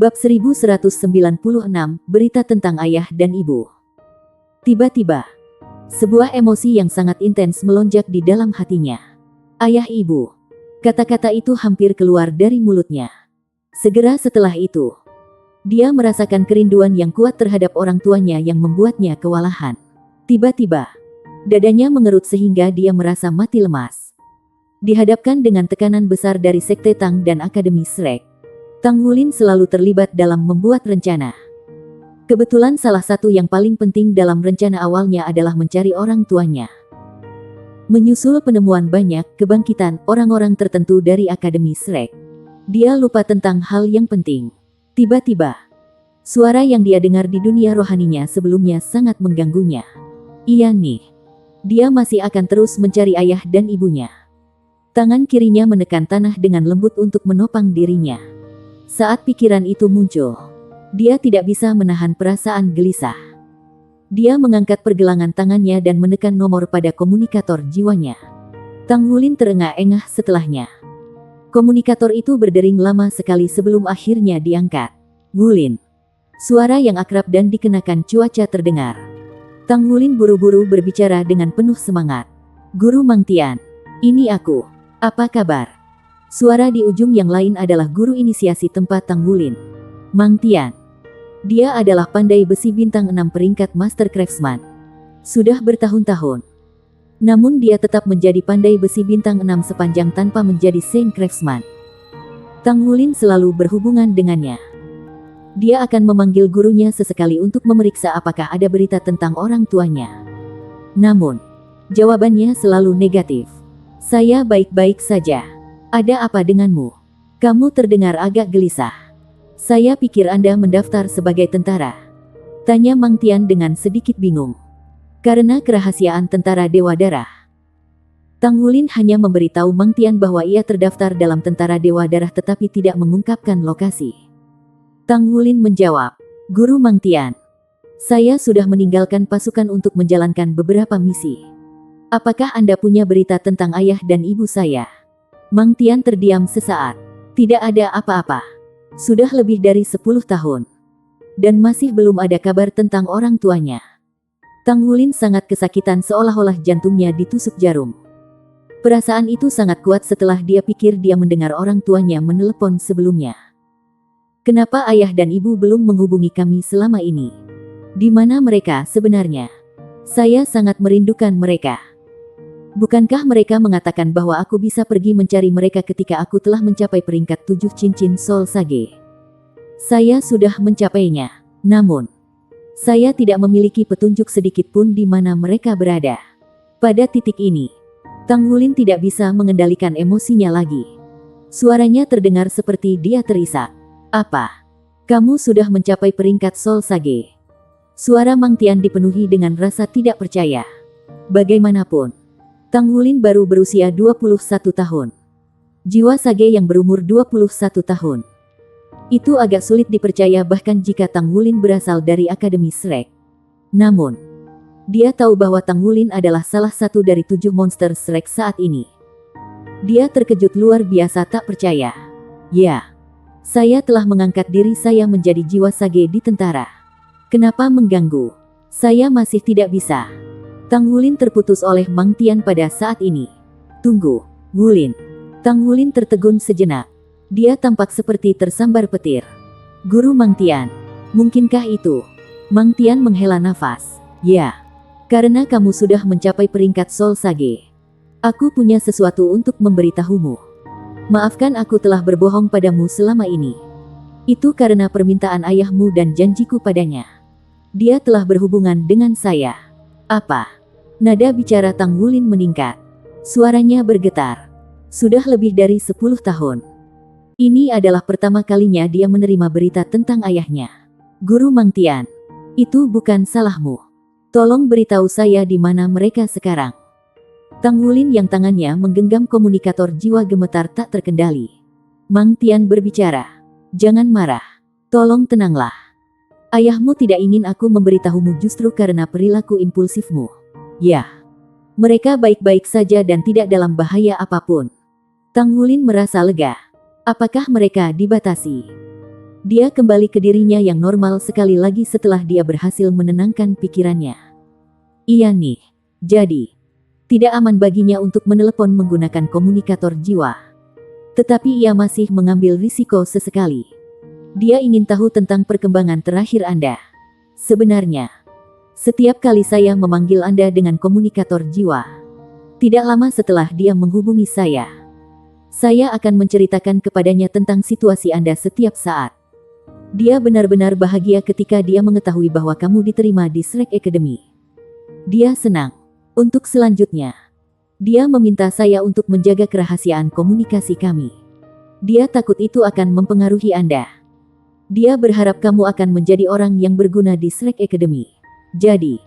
Bab 1196, berita tentang ayah dan ibu. Tiba-tiba, sebuah emosi yang sangat intens melonjak di dalam hatinya. Ayah ibu. Kata-kata itu hampir keluar dari mulutnya. Segera setelah itu, dia merasakan kerinduan yang kuat terhadap orang tuanya yang membuatnya kewalahan. Tiba-tiba, dadanya mengerut sehingga dia merasa mati lemas. Dihadapkan dengan tekanan besar dari Sekte Tang dan Akademi Shrek, Tang Wulin selalu terlibat dalam membuat rencana. Kebetulan salah satu yang paling penting dalam rencana awalnya adalah mencari orang tuanya. Menyusul penemuan banyak kebangkitan orang-orang tertentu dari Akademi Shrek, dia lupa tentang hal yang penting. Tiba-tiba, suara yang dia dengar di dunia rohaninya sebelumnya sangat mengganggunya. Iya nih, dia masih akan terus mencari ayah dan ibunya. Tangan kirinya menekan tanah dengan lembut untuk menopang dirinya. Saat pikiran itu muncul, dia tidak bisa menahan perasaan gelisah. Dia mengangkat pergelangan tangannya dan menekan nomor pada komunikator jiwanya. Tang Wulin terengah-engah setelahnya. Komunikator itu berdering lama sekali sebelum akhirnya diangkat. Wulin. Suara yang akrab dan dikenakan cuaca terdengar. Tang Wulin buru-buru berbicara dengan penuh semangat. Guru Mang Tian, ini aku. Apa kabar? Suara di ujung yang lain adalah guru inisiasi tempat Tang Wulin, Mang Tian. Dia adalah pandai besi bintang 6 peringkat Master Craftsman. Sudah bertahun-tahun. Namun dia tetap menjadi pandai besi bintang 6 sepanjang tanpa menjadi Saint Craftsman. Tang Wulin selalu berhubungan dengannya. Dia akan memanggil gurunya sesekali untuk memeriksa apakah ada berita tentang orang tuanya. Namun, jawabannya selalu negatif. Saya baik-baik saja. Ada apa denganmu? Kamu terdengar agak gelisah. Saya pikir Anda mendaftar sebagai tentara. Tanya Mang Tian dengan sedikit bingung. Karena kerahasiaan tentara Dewa Darah. Tang Wulin hanya memberitahu Mang Tian bahwa ia terdaftar dalam tentara Dewa Darah tetapi tidak mengungkapkan lokasi. Tang Wulin menjawab, Guru Mang Tian, saya sudah meninggalkan pasukan untuk menjalankan beberapa misi. Apakah Anda punya berita tentang ayah dan ibu saya? Mang Tian terdiam sesaat. Tidak ada apa-apa. Sudah lebih dari 10 tahun. Dan masih belum ada kabar tentang orang tuanya. Tang Wulin sangat kesakitan seolah-olah jantungnya ditusuk jarum. Perasaan itu sangat kuat setelah dia pikir dia mendengar orang tuanya menelepon sebelumnya. Kenapa ayah dan ibu belum menghubungi kami selama ini? Di mana mereka sebenarnya? Saya sangat merindukan mereka. Bukankah mereka mengatakan bahwa aku bisa pergi mencari mereka ketika aku telah mencapai peringkat 7 cincin Soul Sage? Saya sudah mencapainya. Namun, saya tidak memiliki petunjuk sedikit pun di mana mereka berada. Pada titik ini, Tang Wulin tidak bisa mengendalikan emosinya lagi. Suaranya terdengar seperti dia terisak. Apa? Kamu sudah mencapai peringkat Soul Sage? Suara Mang Tian dipenuhi dengan rasa tidak percaya. Bagaimanapun, Tang Wulin baru berusia 21 tahun. Jiwa Sage yang berumur 21 tahun. Itu agak sulit dipercaya bahkan jika Tang Wulin berasal dari Akademi Shrek. Namun, dia tahu bahwa Tang Wulin adalah salah satu dari 7 monster Shrek saat ini. Dia terkejut luar biasa tak percaya. Ya, saya telah mengangkat diri saya menjadi jiwa Sage di tentara. Kenapa mengganggu? Saya masih tidak bisa. Tang Wulin terputus oleh Mang Tian pada saat ini. Tunggu, Wulin. Tang Wulin tertegun sejenak. Dia tampak seperti tersambar petir. Guru Mang Tian, mungkinkah itu? Mang Tian menghela nafas. Ya, karena kamu sudah mencapai peringkat Soul Sage. Aku punya sesuatu untuk memberitahumu. Maafkan aku telah berbohong padamu selama ini. Itu karena permintaan ayahmu dan janjiku padanya. Dia telah berhubungan dengan saya. Apa? Nada bicara Tang Wulin meningkat. Suaranya bergetar. Sudah lebih dari 10 tahun. Ini adalah pertama kalinya dia menerima berita tentang ayahnya. Guru Mang Tian, itu bukan salahmu. Tolong beritahu saya di mana mereka sekarang. Tang Wulin yang tangannya menggenggam komunikator jiwa gemetar tak terkendali. Mang Tian berbicara. Jangan marah. Tolong tenanglah. Ayahmu tidak ingin aku memberitahumu justru karena perilaku impulsifmu. Ya, mereka baik-baik saja dan tidak dalam bahaya apapun. Tang Wulin merasa lega. Apakah mereka dibatasi? Dia kembali ke dirinya yang normal sekali lagi setelah dia berhasil menenangkan pikirannya. Iya nih, jadi tidak aman baginya untuk menelepon menggunakan komunikator jiwa. Tetapi ia masih mengambil risiko sesekali. Dia ingin tahu tentang perkembangan terakhir Anda. Sebenarnya, setiap kali saya memanggil Anda dengan komunikator jiwa, tidak lama setelah dia menghubungi saya akan menceritakan kepadanya tentang situasi Anda setiap saat. Dia benar-benar bahagia ketika dia mengetahui bahwa kamu diterima di Shrek Academy. Dia senang. Untuk selanjutnya, dia meminta saya untuk menjaga kerahasiaan komunikasi kami. Dia takut itu akan mempengaruhi Anda. Dia berharap kamu akan menjadi orang yang berguna di Shrek Academy. Jadi,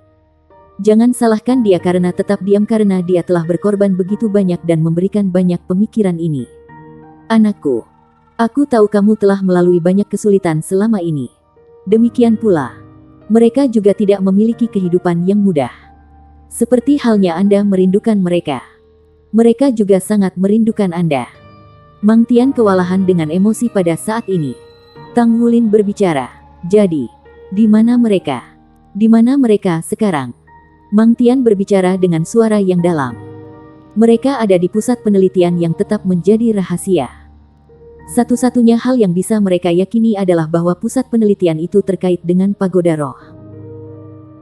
jangan salahkan dia karena tetap diam karena dia telah berkorban begitu banyak dan memberikan banyak pemikiran ini. Anakku, aku tahu kamu telah melalui banyak kesulitan selama ini. Demikian pula, mereka juga tidak memiliki kehidupan yang mudah. Seperti halnya Anda merindukan mereka. Mereka juga sangat merindukan Anda. Mang Tian kewalahan dengan emosi pada saat ini. Tang Wulin berbicara. Jadi, di mana mereka? Di mana mereka sekarang? Mang Tian berbicara dengan suara yang dalam. Mereka ada di pusat penelitian yang tetap menjadi rahasia. Satu-satunya hal yang bisa mereka yakini adalah bahwa pusat penelitian itu terkait dengan pagoda roh.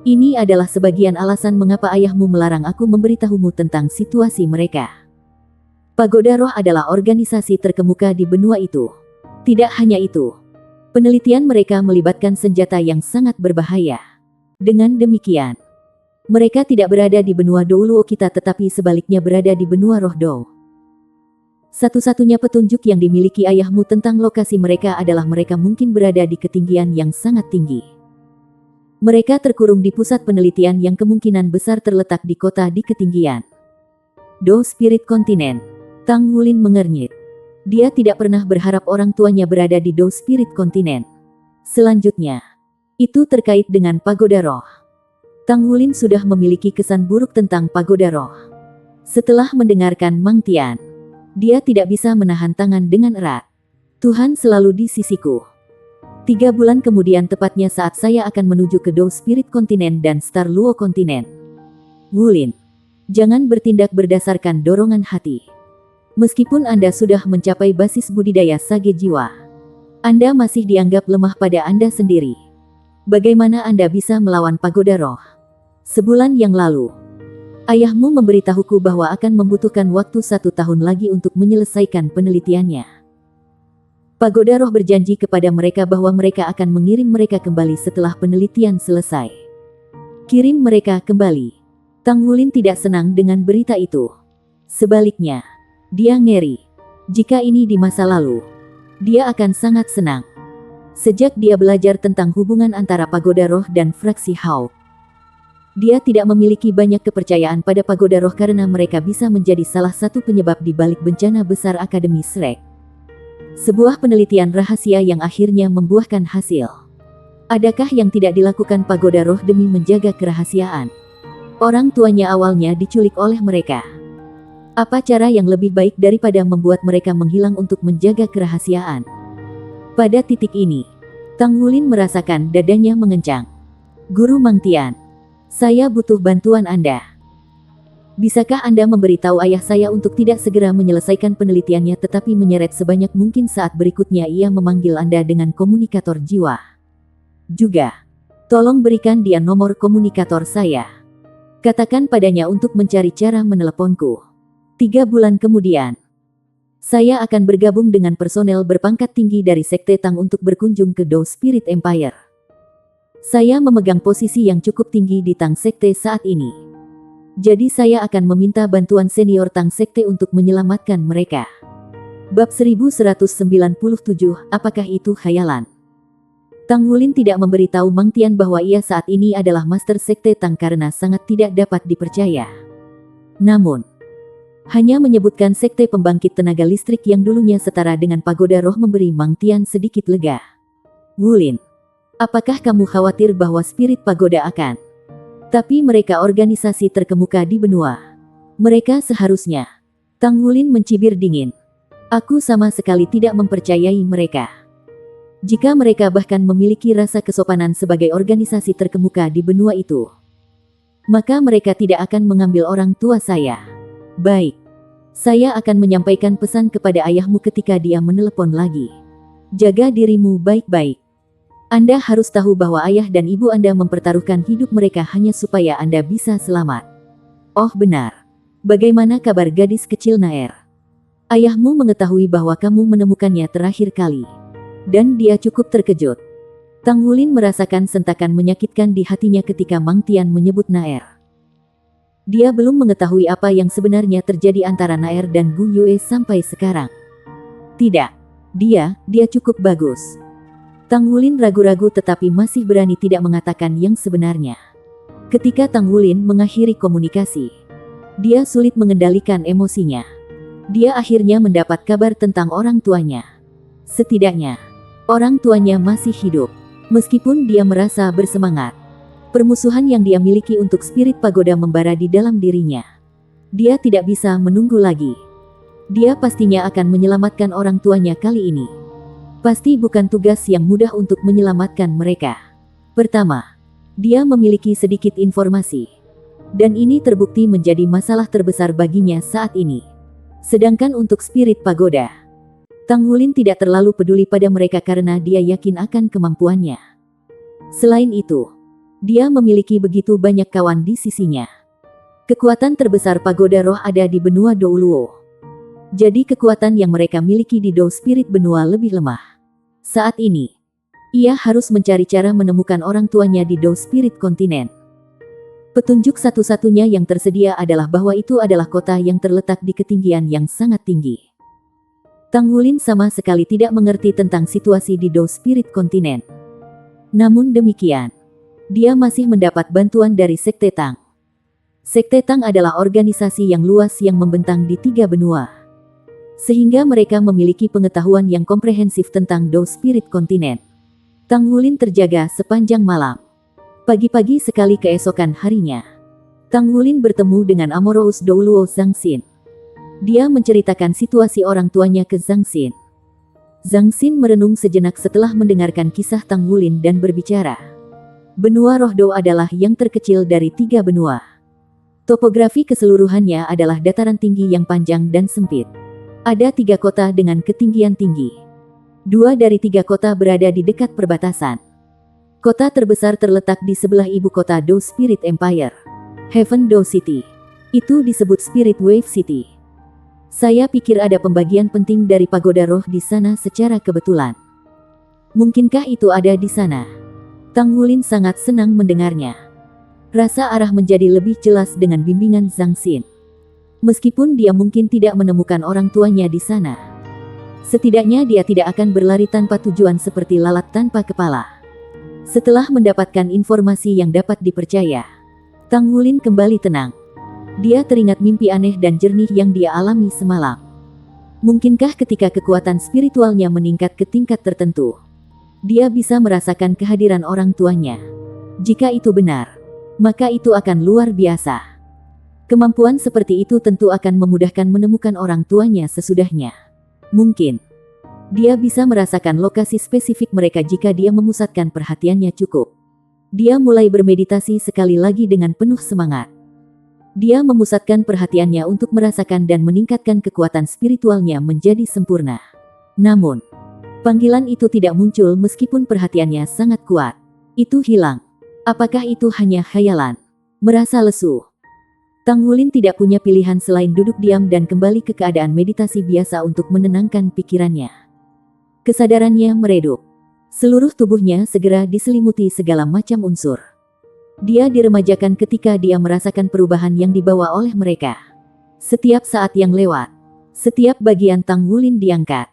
Ini adalah sebagian alasan mengapa ayahmu melarang aku memberitahumu tentang situasi mereka. Pagoda roh adalah organisasi terkemuka di benua itu. Tidak hanya itu, penelitian mereka melibatkan senjata yang sangat berbahaya. Dengan demikian, mereka tidak berada di benua Douluo kita tetapi sebaliknya berada di benua roh Dou. Satu-satunya petunjuk yang dimiliki ayahmu tentang lokasi mereka adalah mereka mungkin berada di ketinggian yang sangat tinggi. Mereka terkurung di pusat penelitian yang kemungkinan besar terletak di kota di ketinggian Dou Spirit Continent. Tang Wulin mengernyit. Dia tidak pernah berharap orang tuanya berada di Dou Spirit Continent. Selanjutnya, itu terkait dengan pagoda roh. Tang Wulin sudah memiliki kesan buruk tentang pagoda roh. Setelah mendengarkan Mang Tian, dia tidak bisa menahan tangan dengan erat. Tuhan selalu di sisiku. 3 bulan kemudian tepatnya saat saya akan menuju ke Dou Spirit Continent dan Star Luo Continent. Wulin, jangan bertindak berdasarkan dorongan hati. Meskipun Anda sudah mencapai basis budidaya sage jiwa, Anda masih dianggap lemah pada Anda sendiri. Bagaimana Anda bisa melawan pagoda roh? Sebulan yang lalu, ayahmu memberitahuku bahwa akan membutuhkan waktu 1 tahun lagi untuk menyelesaikan penelitiannya. Pagoda roh berjanji kepada mereka bahwa mereka akan mengirim mereka kembali setelah penelitian selesai. Kirim mereka kembali. Tang Wulin tidak senang dengan berita itu. Sebaliknya, dia ngeri. Jika ini di masa lalu, dia akan sangat senang. Sejak dia belajar tentang hubungan antara pagoda roh dan fraksi Hawk, dia tidak memiliki banyak kepercayaan pada pagoda roh karena mereka bisa menjadi salah satu penyebab di balik bencana besar Akademi Shrek. Sebuah penelitian rahasia yang akhirnya membuahkan hasil. Adakah yang tidak dilakukan pagoda roh demi menjaga kerahasiaan? Orang tuanya awalnya diculik oleh mereka. Apa cara yang lebih baik daripada membuat mereka menghilang untuk menjaga kerahasiaan? Pada titik ini, Tang Wulin merasakan dadanya mengencang. Guru Mang Tian, saya butuh bantuan Anda. Bisakah Anda memberitahu ayah saya untuk tidak segera menyelesaikan penelitiannya tetapi menyeret sebanyak mungkin saat berikutnya ia memanggil Anda dengan komunikator jiwa? Juga, tolong berikan dia nomor komunikator saya. Katakan padanya untuk mencari cara meneleponku. 3 bulan kemudian, saya akan bergabung dengan personel berpangkat tinggi dari Sekte Tang untuk berkunjung ke Dou Spirit Empire. Saya memegang posisi yang cukup tinggi di Tang Sekte saat ini. Jadi saya akan meminta bantuan senior Tang Sekte untuk menyelamatkan mereka. Bab 1197, apakah itu khayalan? Tang Wulin tidak memberitahu Mang Tian bahwa ia saat ini adalah Master Sekte Tang karena sangat tidak dapat dipercaya. Namun, hanya menyebutkan sekte pembangkit tenaga listrik yang dulunya setara dengan pagoda roh memberi Mang Tian sedikit lega. Wulin, apakah kamu khawatir bahwa spirit pagoda akan? Tapi mereka organisasi terkemuka di benua. Mereka seharusnya. Tang Wulin mencibir dingin. Aku sama sekali tidak mempercayai mereka. Jika mereka bahkan memiliki rasa kesopanan sebagai organisasi terkemuka di benua itu, maka mereka tidak akan mengambil orang tua saya. Baik. Saya akan menyampaikan pesan kepada ayahmu ketika dia menelepon lagi. Jaga dirimu baik-baik. Anda harus tahu bahwa ayah dan ibu Anda mempertaruhkan hidup mereka hanya supaya Anda bisa selamat. Oh benar. Bagaimana kabar gadis kecil Naer? Ayahmu mengetahui bahwa kamu menemukannya terakhir kali. Dan dia cukup terkejut. Tang Wulin merasakan sentakan menyakitkan di hatinya ketika Mang Tian menyebut Naer. Dia belum mengetahui apa yang sebenarnya terjadi antara Naer dan Gu Yue sampai sekarang. Tidak. Dia cukup bagus. Tang Wulin ragu-ragu tetapi masih berani tidak mengatakan yang sebenarnya. Ketika Tang Wulin mengakhiri komunikasi, dia sulit mengendalikan emosinya. Dia akhirnya mendapat kabar tentang orang tuanya. Setidaknya, orang tuanya masih hidup. Meskipun dia merasa bersemangat, permusuhan yang dia miliki untuk spirit pagoda membara di dalam dirinya. Dia tidak bisa menunggu lagi. Dia pastinya akan menyelamatkan orang tuanya kali ini. Pasti bukan tugas yang mudah untuk menyelamatkan mereka. Pertama, dia memiliki sedikit informasi. Dan ini terbukti menjadi masalah terbesar baginya saat ini. Sedangkan untuk spirit pagoda, Tang Wulin tidak terlalu peduli pada mereka karena dia yakin akan kemampuannya. Selain itu, dia memiliki begitu banyak kawan di sisinya. Kekuatan terbesar pagoda roh ada di benua Douluo. Jadi kekuatan yang mereka miliki di Dou Spirit benua lebih lemah. Saat ini, ia harus mencari cara menemukan orang tuanya di Dou Spirit kontinen. Petunjuk satu-satunya yang tersedia adalah bahwa itu adalah kota yang terletak di ketinggian yang sangat tinggi. Tang Wulin sama sekali tidak mengerti tentang situasi di Dou Spirit kontinen. Namun demikian, dia masih mendapat bantuan dari Sekte Tang. Sekte Tang adalah organisasi yang luas yang membentang di 3 benua. Sehingga mereka memiliki pengetahuan yang komprehensif tentang Dou Spirit kontinen. Tang Wulin terjaga sepanjang malam. Pagi-pagi sekali keesokan harinya, Tang Wulin bertemu dengan Amorous Douluo Zhang Xin. Dia menceritakan situasi orang tuanya ke Zhang Xin. Zhang Xin merenung sejenak setelah mendengarkan kisah Tang Wulin dan berbicara. Benua Roh Dou adalah yang terkecil dari 3 benua. Topografi keseluruhannya adalah dataran tinggi yang panjang dan sempit. Ada 3 kota dengan ketinggian tinggi. 2 dari 3 kota berada di dekat perbatasan. Kota terbesar terletak di sebelah ibu kota Dou Spirit Empire, Heaven Dou City. Itu disebut Spirit Wave City. Saya pikir ada pembagian penting dari pagoda roh di sana secara kebetulan. Mungkinkah itu ada di sana? Tang Wulin sangat senang mendengarnya. Rasa arah menjadi lebih jelas dengan bimbingan Zhang Xin. Meskipun dia mungkin tidak menemukan orang tuanya di sana, setidaknya dia tidak akan berlari tanpa tujuan seperti lalat tanpa kepala. Setelah mendapatkan informasi yang dapat dipercaya, Tang Wulin kembali tenang. Dia teringat mimpi aneh dan jernih yang dia alami semalam. Mungkinkah ketika kekuatan spiritualnya meningkat ke tingkat tertentu, dia bisa merasakan kehadiran orang tuanya? Jika itu benar, maka itu akan luar biasa. Kemampuan seperti itu tentu akan memudahkan menemukan orang tuanya sesudahnya. Mungkin dia bisa merasakan lokasi spesifik mereka jika dia memusatkan perhatiannya cukup. Dia mulai bermeditasi sekali lagi dengan penuh semangat. Dia memusatkan perhatiannya untuk merasakan dan meningkatkan kekuatan spiritualnya menjadi sempurna. Namun, panggilan itu tidak muncul meskipun perhatiannya sangat kuat. Itu hilang. Apakah itu hanya khayalan? Merasa lesu, Tang Wulin tidak punya pilihan selain duduk diam dan kembali ke keadaan meditasi biasa untuk menenangkan pikirannya. Kesadarannya meredup. Seluruh tubuhnya segera diselimuti segala macam unsur. Dia diremajakan ketika dia merasakan perubahan yang dibawa oleh mereka. Setiap saat yang lewat, setiap bagian Tang Wulin diangkat.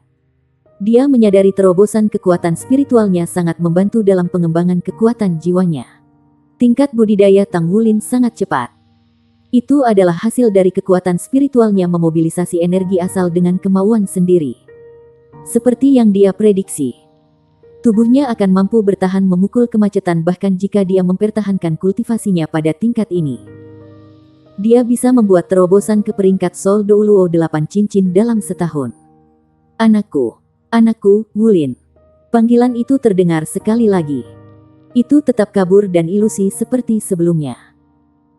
Dia menyadari terobosan kekuatan spiritualnya sangat membantu dalam pengembangan kekuatan jiwanya. Tingkat budidaya Tang Wulin sangat cepat. Itu adalah hasil dari kekuatan spiritualnya memobilisasi energi asal dengan kemauan sendiri. Seperti yang dia prediksi, tubuhnya akan mampu bertahan memukul kemacetan bahkan jika dia mempertahankan kultivasinya pada tingkat ini. Dia bisa membuat terobosan ke peringkat Soul Douluo 8 cincin dalam setahun. Anakku, Wulin. Panggilan itu terdengar sekali lagi. Itu tetap kabur dan ilusi seperti sebelumnya.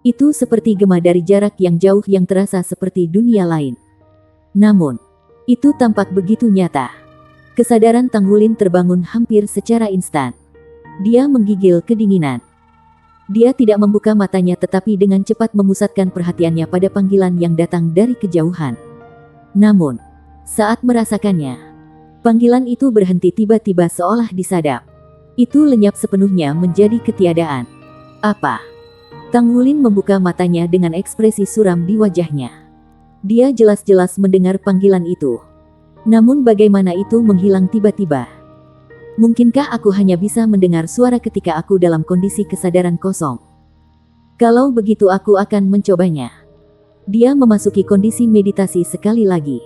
Itu seperti gema dari jarak yang jauh yang terasa seperti dunia lain. Namun, itu tampak begitu nyata. Kesadaran Tanggulin terbangun hampir secara instan. Dia menggigil kedinginan. Dia tidak membuka matanya tetapi dengan cepat memusatkan perhatiannya pada panggilan yang datang dari kejauhan. Namun, saat merasakannya, panggilan itu berhenti tiba-tiba seolah disadap. Itu lenyap sepenuhnya menjadi ketiadaan. Apa? Tanggulin membuka matanya dengan ekspresi suram di wajahnya. Dia jelas-jelas mendengar panggilan itu. Namun bagaimana itu menghilang tiba-tiba? Mungkinkah aku hanya bisa mendengar suara ketika aku dalam kondisi kesadaran kosong? Kalau begitu aku akan mencobanya. Dia memasuki kondisi meditasi sekali lagi.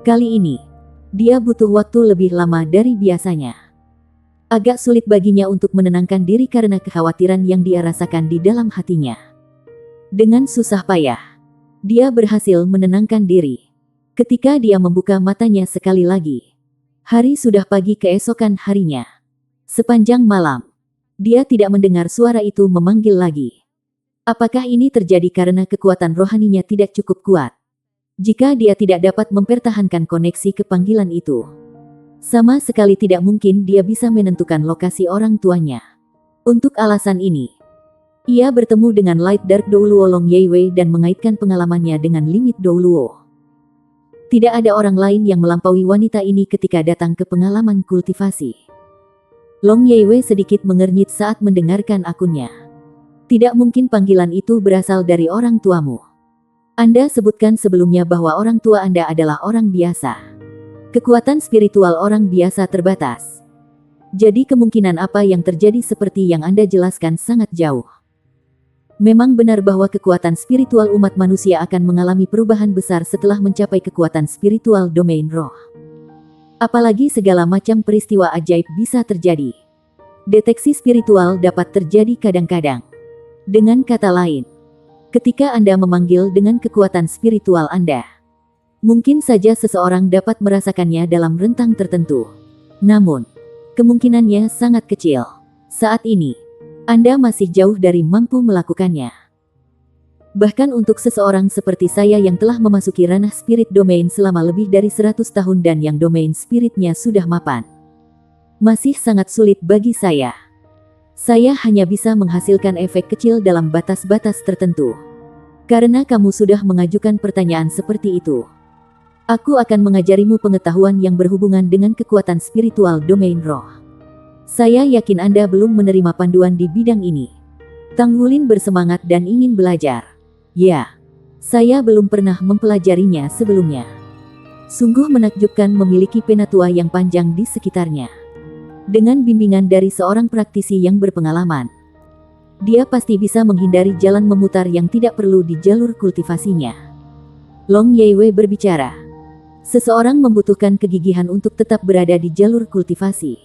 Kali ini, dia butuh waktu lebih lama dari biasanya. Agak sulit baginya untuk menenangkan diri karena kekhawatiran yang dia rasakan di dalam hatinya. Dengan susah payah, dia berhasil menenangkan diri. Ketika dia membuka matanya sekali lagi, hari sudah pagi keesokan harinya. Sepanjang malam, dia tidak mendengar suara itu memanggil lagi. Apakah ini terjadi karena kekuatan rohaninya tidak cukup kuat? Jika dia tidak dapat mempertahankan koneksi ke panggilan itu, sama sekali tidak mungkin dia bisa menentukan lokasi orang tuanya. Untuk alasan ini, ia bertemu dengan Light Dark Douluo Long Yeiwei dan mengaitkan pengalamannya dengan limit Douluo. Tidak ada orang lain yang melampaui wanita ini ketika datang ke pengalaman kultivasi. Long Yeiwei sedikit mengernyit saat mendengarkan akunnya. Tidak mungkin panggilan itu berasal dari orang tuamu. Anda sebutkan sebelumnya bahwa orang tua Anda adalah orang biasa. Kekuatan spiritual orang biasa terbatas. Jadi kemungkinan apa yang terjadi seperti yang Anda jelaskan sangat jauh. Memang benar bahwa kekuatan spiritual umat manusia akan mengalami perubahan besar setelah mencapai kekuatan spiritual domain roh. Apalagi segala macam peristiwa ajaib bisa terjadi. Deteksi spiritual dapat terjadi kadang-kadang. Dengan kata lain, ketika Anda memanggil dengan kekuatan spiritual Anda, mungkin saja seseorang dapat merasakannya dalam rentang tertentu. Namun, kemungkinannya sangat kecil. Saat ini, Anda masih jauh dari mampu melakukannya. Bahkan untuk seseorang seperti saya yang telah memasuki ranah spirit domain selama lebih dari 100 tahun dan yang domain spiritnya sudah mapan, masih sangat sulit bagi saya. Saya hanya bisa menghasilkan efek kecil dalam batas-batas tertentu. Karena kamu sudah mengajukan pertanyaan seperti itu, aku akan mengajarimu pengetahuan yang berhubungan dengan kekuatan spiritual domain roh. Saya yakin Anda belum menerima panduan di bidang ini. Tanggulin bersemangat dan ingin belajar. Ya, saya belum pernah mempelajarinya sebelumnya. Sungguh menakjubkan memiliki penatua yang panjang di sekitarnya. Dengan bimbingan dari seorang praktisi yang berpengalaman, dia pasti bisa menghindari jalan memutar yang tidak perlu di jalur kultivasinya. Long Yeiwei berbicara. Seseorang membutuhkan kegigihan untuk tetap berada di jalur kultivasi.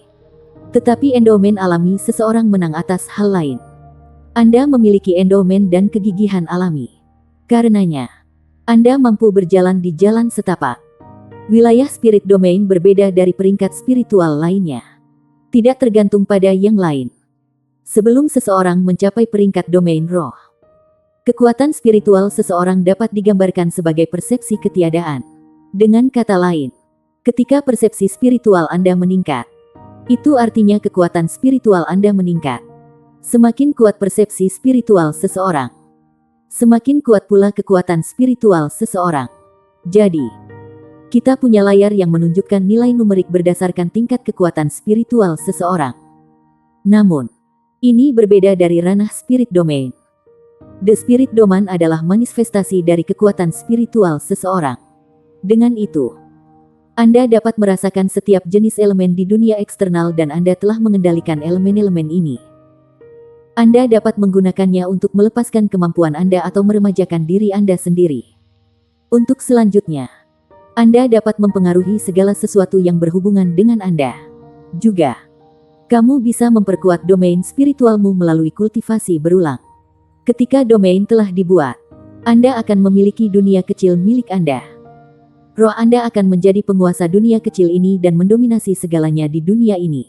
Tetapi endomen alami seseorang menang atas hal lain. Anda memiliki endomen dan kegigihan alami. Karenanya, Anda mampu berjalan di jalan setapak. Wilayah spirit domain berbeda dari peringkat spiritual lainnya. Tidak tergantung pada yang lain. Sebelum seseorang mencapai peringkat domain roh, kekuatan spiritual seseorang dapat digambarkan sebagai persepsi ketiadaan. Dengan kata lain, ketika persepsi spiritual Anda meningkat, itu artinya kekuatan spiritual Anda meningkat. Semakin kuat persepsi spiritual seseorang, semakin kuat pula kekuatan spiritual seseorang. Jadi, kita punya layar yang menunjukkan nilai numerik berdasarkan tingkat kekuatan spiritual seseorang. Namun, ini berbeda dari ranah spirit domain. The Spirit Domain adalah manifestasi dari kekuatan spiritual seseorang. Dengan itu, Anda dapat merasakan setiap jenis elemen di dunia eksternal dan Anda telah mengendalikan elemen-elemen ini. Anda dapat menggunakannya untuk melepaskan kemampuan Anda atau meremajakan diri Anda sendiri. Untuk selanjutnya, Anda dapat mempengaruhi segala sesuatu yang berhubungan dengan Anda. Juga, kamu bisa memperkuat domain spiritualmu melalui kultivasi berulang. Ketika domain telah dibuat, Anda akan memiliki dunia kecil milik Anda. Roh Anda akan menjadi penguasa dunia kecil ini dan mendominasi segalanya di dunia ini.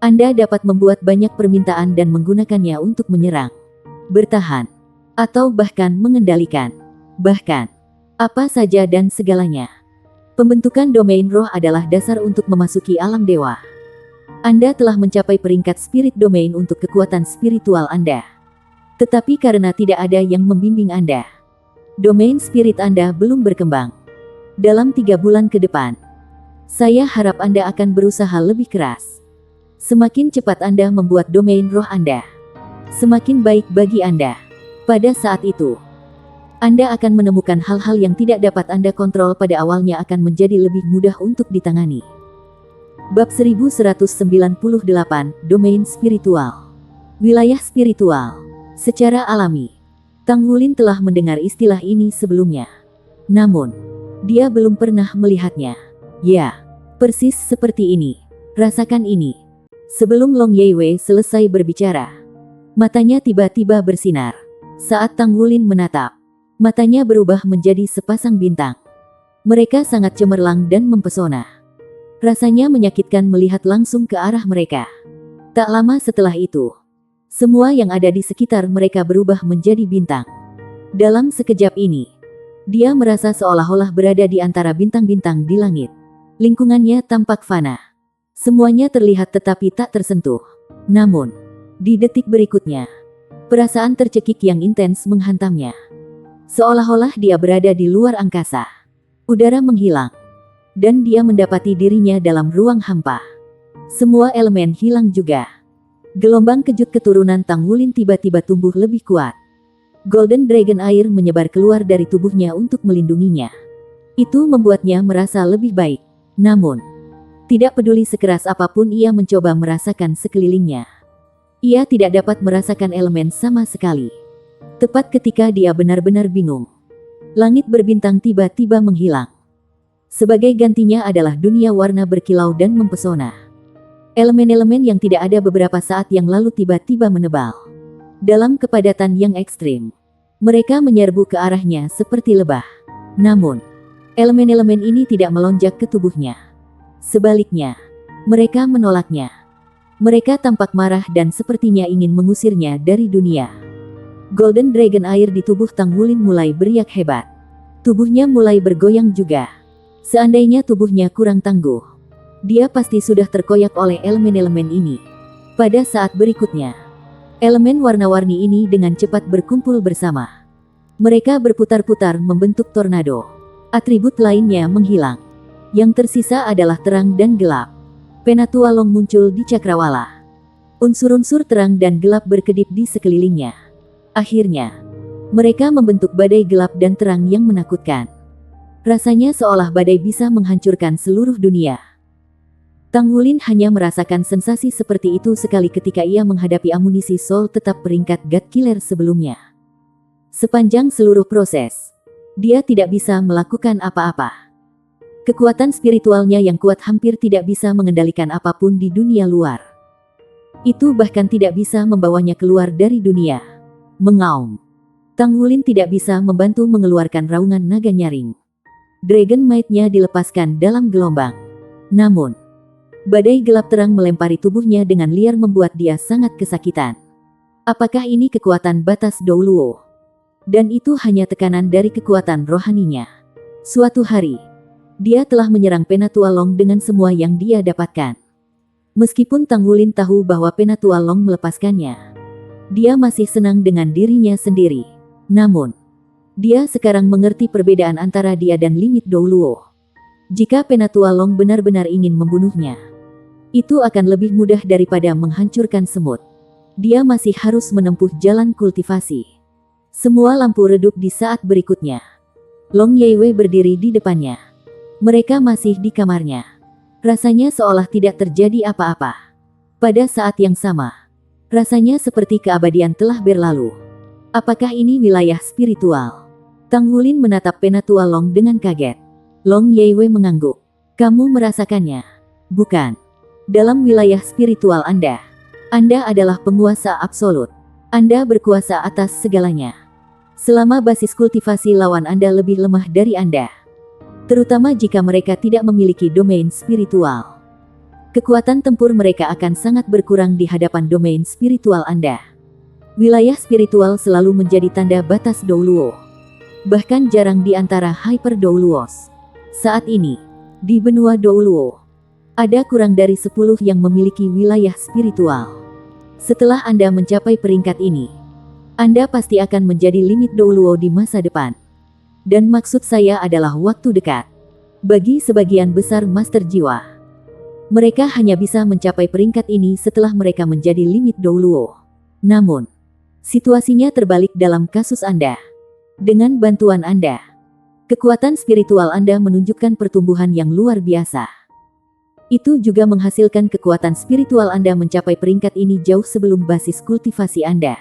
Anda dapat membuat banyak permintaan dan menggunakannya untuk menyerang, bertahan, atau bahkan mengendalikan. Bahkan, apa saja dan segalanya. Pembentukan domain roh adalah dasar untuk memasuki alam dewa. Anda telah mencapai peringkat spirit domain untuk kekuatan spiritual Anda. Tetapi karena tidak ada yang membimbing Anda, domain spirit Anda belum berkembang. Dalam 3 bulan ke depan, saya harap Anda akan berusaha lebih keras. Semakin cepat Anda membuat domain roh Anda, semakin baik bagi Anda. Pada saat itu, Anda akan menemukan hal-hal yang tidak dapat Anda kontrol pada awalnya akan menjadi lebih mudah untuk ditangani. Bab 1198, Domain Spiritual. Wilayah spiritual. Secara alami, Tang Wulin telah mendengar istilah ini sebelumnya. Namun, dia belum pernah melihatnya. Ya, persis seperti ini. Rasakan ini. Sebelum Long Yeiwei selesai berbicara, matanya tiba-tiba bersinar. Saat Tang Wulin menatap, matanya berubah menjadi sepasang bintang. Mereka sangat cemerlang dan mempesona. Rasanya menyakitkan melihat langsung ke arah mereka. Tak lama setelah itu, semua yang ada di sekitar mereka berubah menjadi bintang. Dalam sekejap ini, dia merasa seolah-olah berada di antara bintang-bintang di langit. Lingkungannya tampak fana. Semuanya terlihat tetapi tak tersentuh. Namun, di detik berikutnya, perasaan tercekik yang intens menghantamnya. Seolah-olah dia berada di luar angkasa. Udara menghilang, dan dia mendapati dirinya dalam ruang hampa. Semua elemen hilang juga. Gelombang kejut keturunan Tang Wulin tiba-tiba tumbuh lebih kuat. Golden Dragon air menyebar keluar dari tubuhnya untuk melindunginya. Itu membuatnya merasa lebih baik. Namun, tidak peduli sekeras apapun ia mencoba merasakan sekelilingnya. Ia tidak dapat merasakan elemen sama sekali. Tepat ketika dia benar-benar bingung, langit berbintang tiba-tiba menghilang. Sebagai gantinya adalah dunia warna berkilau dan mempesona. Elemen-elemen yang tidak ada beberapa saat yang lalu tiba-tiba menebal. Dalam kepadatan yang ekstrim, mereka menyerbu ke arahnya seperti lebah. Namun, elemen-elemen ini tidak melonjak ke tubuhnya. Sebaliknya, mereka menolaknya. Mereka tampak marah dan sepertinya ingin mengusirnya dari dunia. Golden Dragon air di tubuh Tang Wulin mulai beriak hebat. Tubuhnya mulai bergoyang juga. Seandainya tubuhnya kurang tangguh, dia pasti sudah terkoyak oleh elemen-elemen ini. Pada saat berikutnya, elemen warna-warni ini dengan cepat berkumpul bersama. Mereka berputar-putar membentuk tornado. Atribut lainnya menghilang. Yang tersisa adalah terang dan gelap. Penatua Long muncul di cakrawala. Unsur-unsur terang dan gelap berkedip di sekelilingnya. Akhirnya, mereka membentuk badai gelap dan terang yang menakutkan. Rasanya seolah badai bisa menghancurkan seluruh dunia. Tang Wulin hanya merasakan sensasi seperti itu sekali ketika ia menghadapi amunisi Soul tetap peringkat God Killer sebelumnya. Sepanjang seluruh proses, dia tidak bisa melakukan apa-apa. Kekuatan spiritualnya yang kuat hampir tidak bisa mengendalikan apapun di dunia luar. Itu bahkan tidak bisa membawanya keluar dari dunia. Mengaum. Tang Wulin tidak bisa membantu mengeluarkan raungan naga nyaring. Dragon Might-nya dilepaskan dalam gelombang. Namun, badai gelap terang melempari tubuhnya dengan liar membuat dia sangat kesakitan. Apakah ini kekuatan batas Douluo? Dan itu hanya tekanan dari kekuatan rohaninya. Suatu hari, dia telah menyerang Penatua Long dengan semua yang dia dapatkan. Meskipun Tang Wulin tahu bahwa Penatua Long melepaskannya, dia masih senang dengan dirinya sendiri. Namun, dia sekarang mengerti perbedaan antara dia dan limit Douluo. Jika Penatua Long benar-benar ingin membunuhnya, itu akan lebih mudah daripada menghancurkan semut. Dia masih harus menempuh jalan kultivasi. Semua lampu redup di saat berikutnya. Long Yeiwei berdiri di depannya. Mereka masih di kamarnya. Rasanya seolah tidak terjadi apa-apa. Pada saat yang sama, rasanya seperti keabadian telah berlalu. Apakah ini wilayah spiritual? Tang Wulin menatap Penatua Long dengan kaget. Long Yeiwei mengangguk. Kamu merasakannya? Bukan. Dalam wilayah spiritual Anda adalah penguasa absolut. Anda berkuasa atas segalanya. Selama basis kultivasi lawan Anda lebih lemah dari Anda, terutama jika mereka tidak memiliki domain spiritual. kekuatan tempur mereka akan sangat berkurang di hadapan domain spiritual Anda. Wilayah spiritual selalu menjadi tanda batas Douluo. Bahkan jarang di antara Hyper Douluos. Saat ini, di benua Douluo, ada kurang dari 10 yang memiliki wilayah spiritual. Setelah Anda mencapai peringkat ini, Anda pasti akan menjadi limit Douluo di masa depan. Dan maksud saya adalah waktu dekat. Bagi sebagian besar master jiwa, mereka hanya bisa mencapai peringkat ini setelah mereka menjadi limit Douluo. Namun, situasinya terbalik dalam kasus Anda. Dengan bantuan Anda, kekuatan spiritual Anda menunjukkan pertumbuhan yang luar biasa. Itu juga menghasilkan kekuatan spiritual Anda mencapai peringkat ini jauh sebelum basis kultivasi Anda.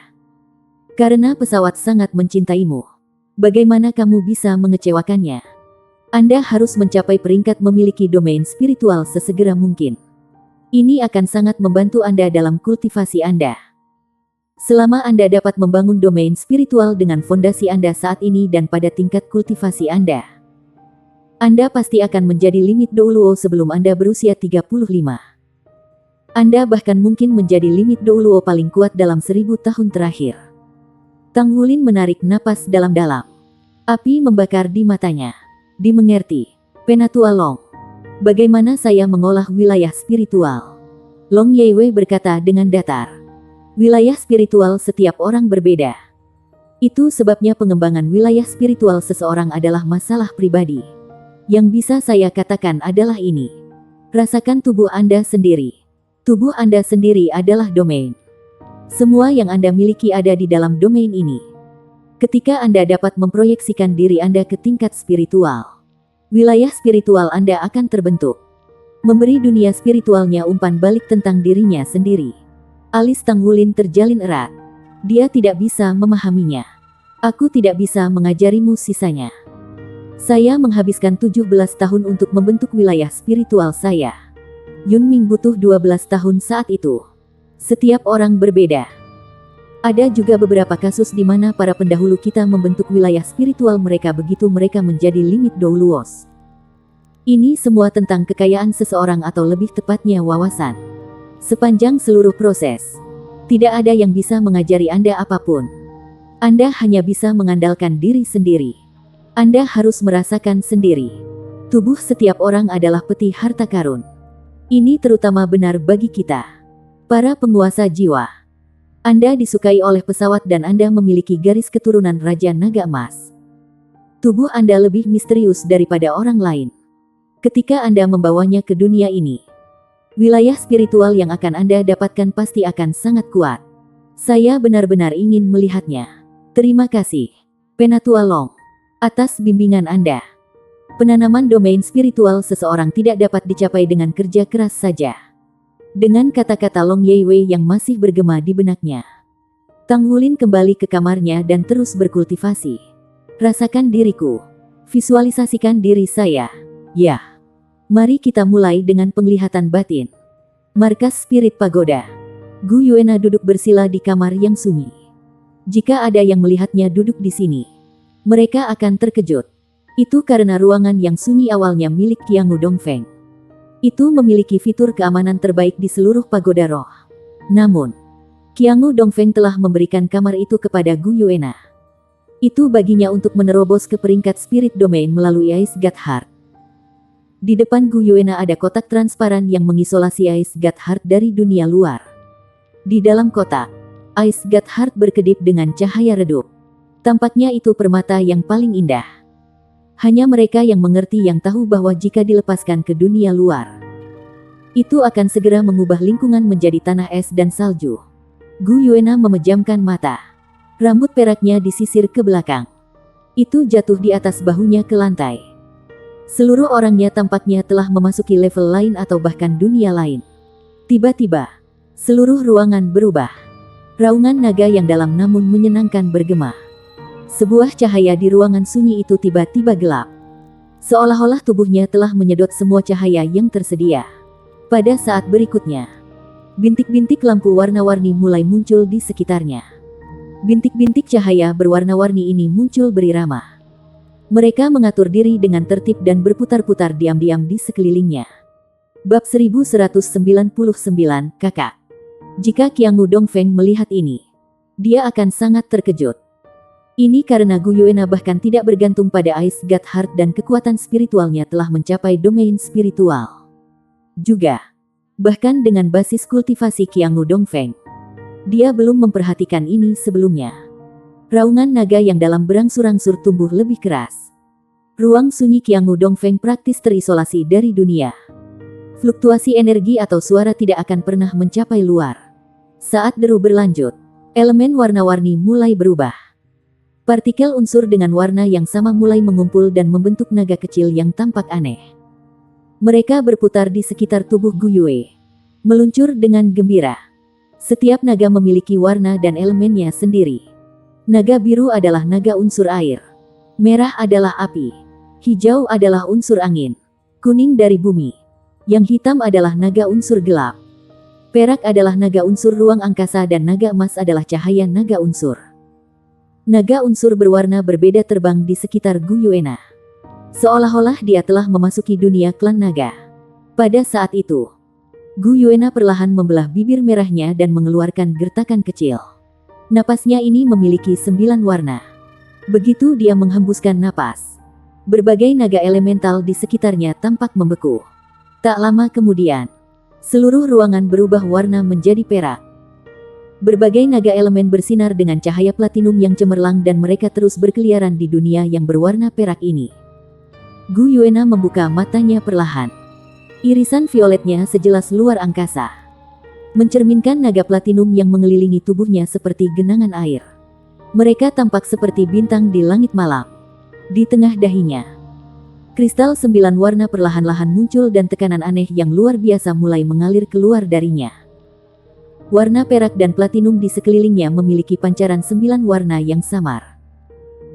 Karena pesawat sangat mencintaimu, bagaimana kamu bisa mengecewakannya? Anda harus mencapai peringkat memiliki domain spiritual sesegera mungkin. Ini akan sangat membantu Anda dalam kultivasi Anda. Selama Anda dapat membangun domain spiritual dengan fondasi Anda saat ini dan pada tingkat kultivasi Anda pasti akan menjadi limit Douluo sebelum Anda berusia 35. Anda bahkan mungkin menjadi limit Douluo paling kuat dalam 1000 tahun terakhir. Tang Wulin menarik napas dalam-dalam. Api membakar di matanya. Dimengerti, Penatua Long. Bagaimana saya mengolah wilayah spiritual? Long Yeiwei berkata dengan datar. Wilayah spiritual setiap orang berbeda. Itu sebabnya pengembangan wilayah spiritual seseorang adalah masalah pribadi. Yang bisa saya katakan adalah ini. Rasakan tubuh Anda sendiri. Tubuh Anda sendiri adalah domain. Semua yang Anda miliki ada di dalam domain ini. Ketika Anda dapat memproyeksikan diri Anda ke tingkat spiritual, wilayah spiritual Anda akan terbentuk. Memberi dunia spiritualnya umpan balik tentang dirinya sendiri. Alis Tang Wulin terjalin erat. Dia tidak bisa memahaminya. Aku tidak bisa mengajarimu sisanya. Saya menghabiskan 17 tahun untuk membentuk wilayah spiritual saya. Yun Ming butuh 12 tahun saat itu. Setiap orang berbeda. Ada juga beberapa kasus di mana para pendahulu kita membentuk wilayah spiritual mereka begitu mereka menjadi limit Douluos. Ini semua tentang kekayaan seseorang atau lebih tepatnya wawasan. Sepanjang seluruh proses, tidak ada yang bisa mengajari Anda apapun. Anda hanya bisa mengandalkan diri sendiri. Anda harus merasakan sendiri. Tubuh setiap orang adalah peti harta karun. Ini terutama benar bagi kita, para penguasa jiwa. Anda disukai oleh pesawat dan Anda memiliki garis keturunan Raja Naga Emas. Tubuh Anda lebih misterius daripada orang lain. Ketika Anda membawanya ke dunia ini, wilayah spiritual yang akan Anda dapatkan pasti akan sangat kuat. Saya benar-benar ingin melihatnya. Terima kasih, Penatua Long, atas bimbingan Anda. Penanaman domain spiritual seseorang tidak dapat dicapai dengan kerja keras saja. Dengan kata-kata Long Yeiwei yang masih bergema di benaknya, Tang Wulin kembali ke kamarnya dan terus berkultivasi. Rasakan diriku. Visualisasikan diri saya. Ya. Mari kita mulai dengan penglihatan batin. Markas Spirit Pagoda. Gu Yuena duduk bersila di kamar yang sunyi. Jika ada yang melihatnya duduk di sini, mereka akan terkejut. Itu karena ruangan yang sunyi awalnya milik Qiangu Dongfeng. Itu memiliki fitur keamanan terbaik di seluruh pagoda roh. Namun, Qiangu Dongfeng telah memberikan kamar itu kepada Gu Yuena. Itu baginya untuk menerobos ke peringkat spirit domain melalui Ice God Heart. Di depan Gu Yuena ada kotak transparan yang mengisolasi Ice God Heart dari dunia luar. Di dalam kotak, Ice God Heart berkedip dengan cahaya redup. Tampaknya itu permata yang paling indah. Hanya mereka yang mengerti yang tahu bahwa jika dilepaskan ke dunia luar, itu akan segera mengubah lingkungan menjadi tanah es dan salju. Gu Yuena memejamkan mata. Rambut peraknya disisir ke belakang. Itu jatuh di atas bahunya ke lantai. Seluruh orangnya tampaknya telah memasuki level lain atau bahkan dunia lain. Tiba-tiba, seluruh ruangan berubah. Raungan naga yang dalam namun menyenangkan bergema. Sebuah cahaya di ruangan sunyi itu tiba-tiba gelap. Seolah-olah tubuhnya telah menyedot semua cahaya yang tersedia. Pada saat berikutnya, bintik-bintik lampu warna-warni mulai muncul di sekitarnya. Bintik-bintik cahaya berwarna-warni ini muncul berirama. Mereka mengatur diri dengan tertib dan berputar-putar diam-diam di sekelilingnya. Bab 1199, Kakak. Jika Qiangu Dongfeng melihat ini, dia akan sangat terkejut. Ini karena Gu Yuena bahkan tidak bergantung pada Ice God Heart dan kekuatan spiritualnya telah mencapai domain spiritual. Juga, bahkan dengan basis kultivasi Qiangu Dongfeng, dia belum memperhatikan ini sebelumnya. Raungan naga yang dalam berangsur-angsur tumbuh lebih keras. Ruang sunyi Qiangu Dongfeng praktis terisolasi dari dunia. Fluktuasi energi atau suara tidak akan pernah mencapai luar. Saat deru berlanjut, elemen warna-warni mulai berubah. Partikel unsur dengan warna yang sama mulai mengumpul dan membentuk naga kecil yang tampak aneh. Mereka berputar di sekitar tubuh Gu Yue, meluncur dengan gembira. Setiap naga memiliki warna dan elemennya sendiri. Naga biru adalah naga unsur air. Merah adalah api. Hijau adalah unsur angin. Kuning dari bumi. Yang hitam adalah naga unsur gelap. Perak adalah naga unsur ruang angkasa dan naga emas adalah cahaya naga unsur. Naga unsur berwarna berbeda terbang di sekitar Gu Yuena. Seolah-olah dia telah memasuki dunia klan naga. Pada saat itu, Gu Yuena perlahan membelah bibir merahnya dan mengeluarkan gertakan kecil. Napasnya ini memiliki 9 warna. Begitu dia menghembuskan napas, berbagai naga elemental di sekitarnya tampak membeku. Tak lama kemudian, seluruh ruangan berubah warna menjadi perak. Berbagai naga elemen bersinar dengan cahaya platinum yang cemerlang dan mereka terus berkeliaran di dunia yang berwarna perak ini. Gu Yuena membuka matanya perlahan. Irisan violetnya sejelas luar angkasa, mencerminkan naga platinum yang mengelilingi tubuhnya seperti genangan air. Mereka tampak seperti bintang di langit malam. Di tengah dahinya, kristal 9 warna perlahan-lahan muncul dan tekanan aneh yang luar biasa mulai mengalir keluar darinya. Warna perak dan platinum di sekelilingnya memiliki pancaran 9 warna yang samar.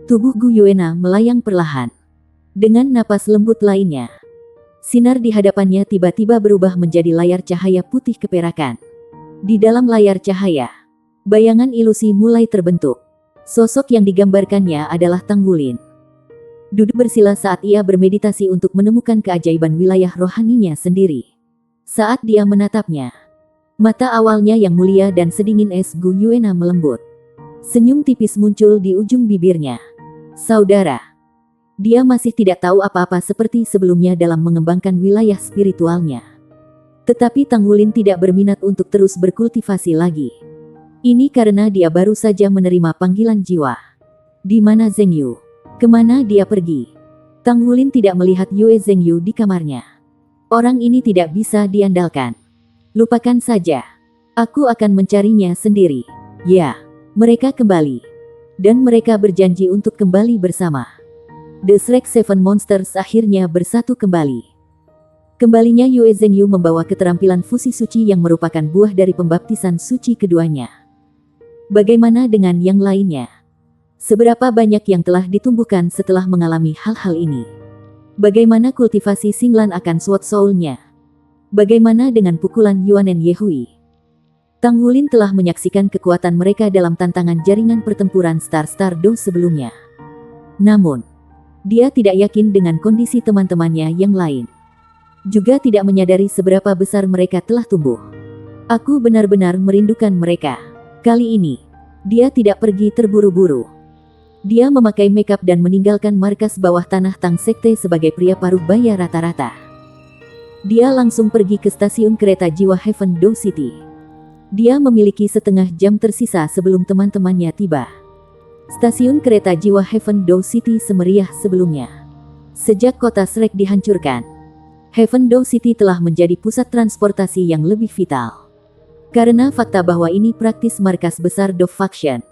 Tubuh Gu Yuena melayang perlahan. Dengan napas lembut lainnya, sinar di hadapannya tiba-tiba berubah menjadi layar cahaya putih keperakan. Di dalam layar cahaya, bayangan ilusi mulai terbentuk. Sosok yang digambarkannya adalah Tang Wulin. Duduk bersila saat ia bermeditasi untuk menemukan keajaiban wilayah rohaninya sendiri. Saat dia menatapnya, mata awalnya yang mulia dan sedingin es Gu Yuena melembut. Senyum tipis muncul di ujung bibirnya. Saudara, dia masih tidak tahu apa-apa seperti sebelumnya dalam mengembangkan wilayah spiritualnya. Tetapi Tang Wulin tidak berminat untuk terus berkultivasi lagi. Ini karena dia baru saja menerima panggilan jiwa. Di mana Zheng Yu? Kemana dia pergi? Tang Wulin tidak melihat Yue Zhengyu di kamarnya. Orang ini tidak bisa diandalkan. Lupakan saja. Aku akan mencarinya sendiri. Ya, mereka kembali. Dan mereka berjanji untuk kembali bersama. The Shrek Seven Monsters akhirnya bersatu kembali. Kembalinya Yue Zhengyu membawa keterampilan fusi suci yang merupakan buah dari pembaptisan suci keduanya. Bagaimana dengan yang lainnya? Seberapa banyak yang telah ditumbuhkan setelah mengalami hal-hal ini? Bagaimana kultivasi Xinglan akan Sword Soul-nya? Bagaimana dengan pukulan Yuanen Yehui? Tang Wulin telah menyaksikan kekuatan mereka dalam tantangan jaringan pertempuran Star Do sebelumnya. Namun, dia tidak yakin dengan kondisi teman-temannya yang lain. Juga tidak menyadari seberapa besar mereka telah tumbuh. Aku benar-benar merindukan mereka. Kali ini, dia tidak pergi terburu-buru. Dia memakai makeup dan meninggalkan markas bawah tanah Tang Sekte sebagai pria paruh baya rata-rata. Dia langsung pergi ke stasiun kereta jiwa Heaven Do City. Dia memiliki setengah jam tersisa sebelum teman-temannya tiba. Stasiun kereta jiwa Heaven Do City semeriah sebelumnya. Sejak kota Shrek dihancurkan, Heaven Do City telah menjadi pusat transportasi yang lebih vital. Karena fakta bahwa ini praktis markas besar Dove Faction,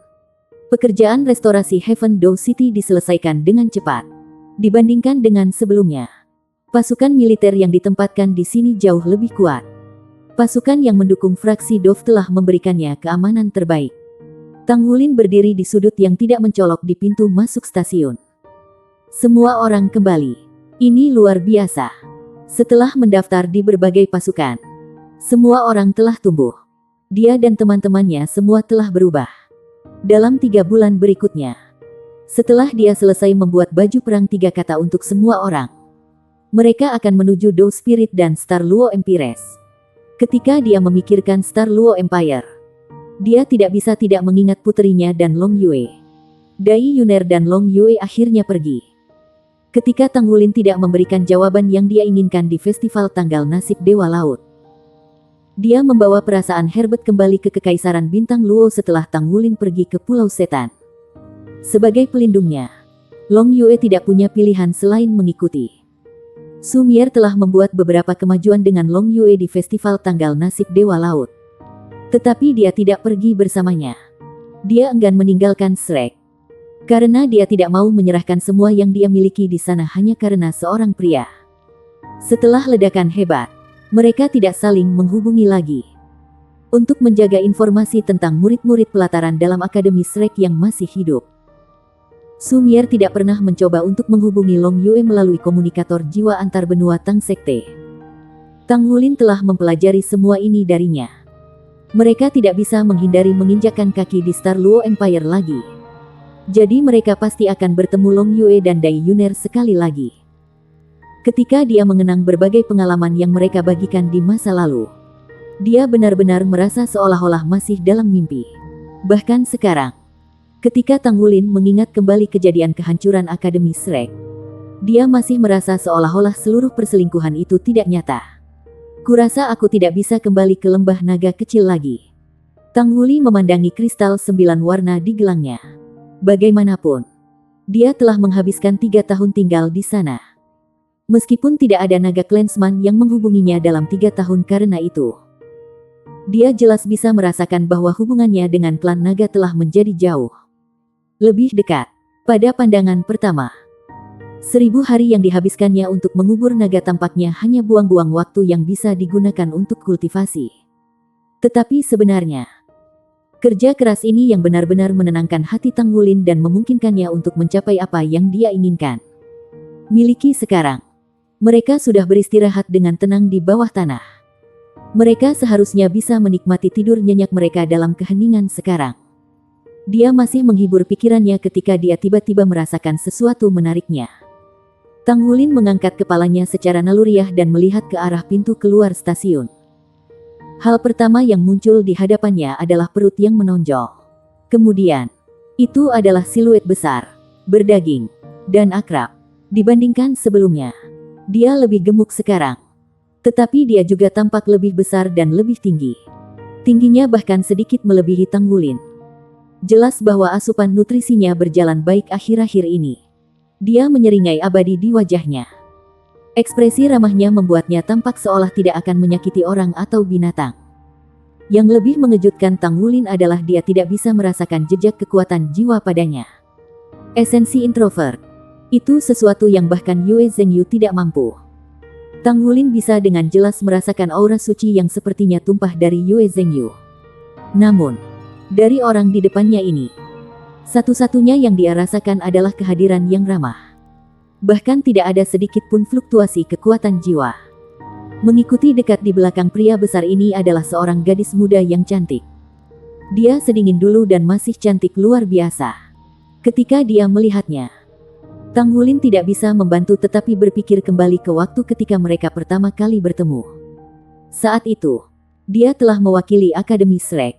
pekerjaan restorasi Heaven Do City diselesaikan dengan cepat. Dibandingkan dengan sebelumnya, pasukan militer yang ditempatkan di sini jauh lebih kuat. Pasukan yang mendukung fraksi Dove telah memberikannya keamanan terbaik. Tang Wulin berdiri di sudut yang tidak mencolok di pintu masuk stasiun. Semua orang kembali. Ini luar biasa. Setelah mendaftar di berbagai pasukan, semua orang telah tumbuh. Dia dan teman-temannya semua telah berubah. Dalam 3 bulan berikutnya, setelah dia selesai membuat baju perang 3 kata untuk semua orang, mereka akan menuju Dou Spirit dan Star Luo Empires. Ketika dia memikirkan Star Luo Empire, dia tidak bisa tidak mengingat puterinya dan Long Yue. Dai Yuner dan Long Yue akhirnya pergi. Ketika Tang Wulin tidak memberikan jawaban yang dia inginkan di festival tanggal nasib Dewa Laut, dia membawa perasaan Herbert kembali ke Kekaisaran Bintang Luo setelah Tang Wulin pergi ke Pulau Setan. Sebagai pelindungnya, Long Yue tidak punya pilihan selain mengikuti. Su Mier telah membuat beberapa kemajuan dengan Long Yue di festival tanggal nasib Dewa Laut. Tetapi dia tidak pergi bersamanya. Dia enggan meninggalkan Shrek. Karena dia tidak mau menyerahkan semua yang dia miliki di sana hanya karena seorang pria. Setelah ledakan hebat, mereka tidak saling menghubungi lagi. Untuk menjaga informasi tentang murid-murid pelataran dalam Akademi Shrek yang masih hidup, Su Mier tidak pernah mencoba untuk menghubungi Long Yue melalui komunikator jiwa antar benua Tang Sekte. Tang Wulin telah mempelajari semua ini darinya. Mereka tidak bisa menghindari menginjakkan kaki di Star Luo Empire lagi. Jadi mereka pasti akan bertemu Long Yue dan Dai Yuner sekali lagi. Ketika dia mengenang berbagai pengalaman yang mereka bagikan di masa lalu, dia benar-benar merasa seolah-olah masih dalam mimpi. Bahkan sekarang, ketika Tang Wulin mengingat kembali kejadian kehancuran Akademi Shrek, dia masih merasa seolah-olah seluruh perselingkuhan itu tidak nyata. Kurasa aku tidak bisa kembali ke lembah naga kecil lagi. Tang Wuli memandangi kristal 9 warna di gelangnya. Bagaimanapun, dia telah menghabiskan 3 tahun tinggal di sana. Meskipun tidak ada naga Clansman yang menghubunginya dalam 3 tahun karena itu, dia jelas bisa merasakan bahwa hubungannya dengan klan naga telah menjadi jauh lebih dekat. Pada pandangan pertama, 1000 hari yang dihabiskannya untuk mengubur naga tampaknya hanya buang-buang waktu yang bisa digunakan untuk kultivasi. Tetapi sebenarnya, kerja keras ini yang benar-benar menenangkan hati Tang Wulin dan memungkinkannya untuk mencapai apa yang dia inginkan miliki sekarang. Mereka sudah beristirahat dengan tenang di bawah tanah. Mereka seharusnya bisa menikmati tidur nyenyak mereka dalam keheningan sekarang. Dia masih menghibur pikirannya ketika dia tiba-tiba merasakan sesuatu menariknya. Tang Wulin mengangkat kepalanya secara naluriah dan melihat ke arah pintu keluar stasiun. Hal pertama yang muncul di hadapannya adalah perut yang menonjol. Kemudian, itu adalah siluet besar, berdaging, dan akrab. Dibandingkan sebelumnya, dia lebih gemuk sekarang. Tetapi dia juga tampak lebih besar dan lebih tinggi. Tingginya bahkan sedikit melebihi Tang Wulin. Jelas bahwa asupan nutrisinya berjalan baik akhir-akhir ini. Dia menyeringai abadi di wajahnya. Ekspresi ramahnya membuatnya tampak seolah tidak akan menyakiti orang atau binatang. Yang lebih mengejutkan Tang Wulin adalah dia tidak bisa merasakan jejak kekuatan jiwa padanya. Esensi introvert. Itu sesuatu yang bahkan Yue Zhengyu tidak mampu. Tang Wulin bisa dengan jelas merasakan aura suci yang sepertinya tumpah dari Yue Zhengyu. Namun, dari orang di depannya ini, satu-satunya yang dia rasakan adalah kehadiran yang ramah. Bahkan tidak ada sedikit pun fluktuasi kekuatan jiwa. Mengikuti dekat di belakang pria besar ini adalah seorang gadis muda yang cantik. Dia sedingin dulu dan masih cantik luar biasa. Ketika dia melihatnya, Tang Wulin tidak bisa membantu tetapi berpikir kembali ke waktu ketika mereka pertama kali bertemu. Saat itu, dia telah mewakili Akademi Shrek.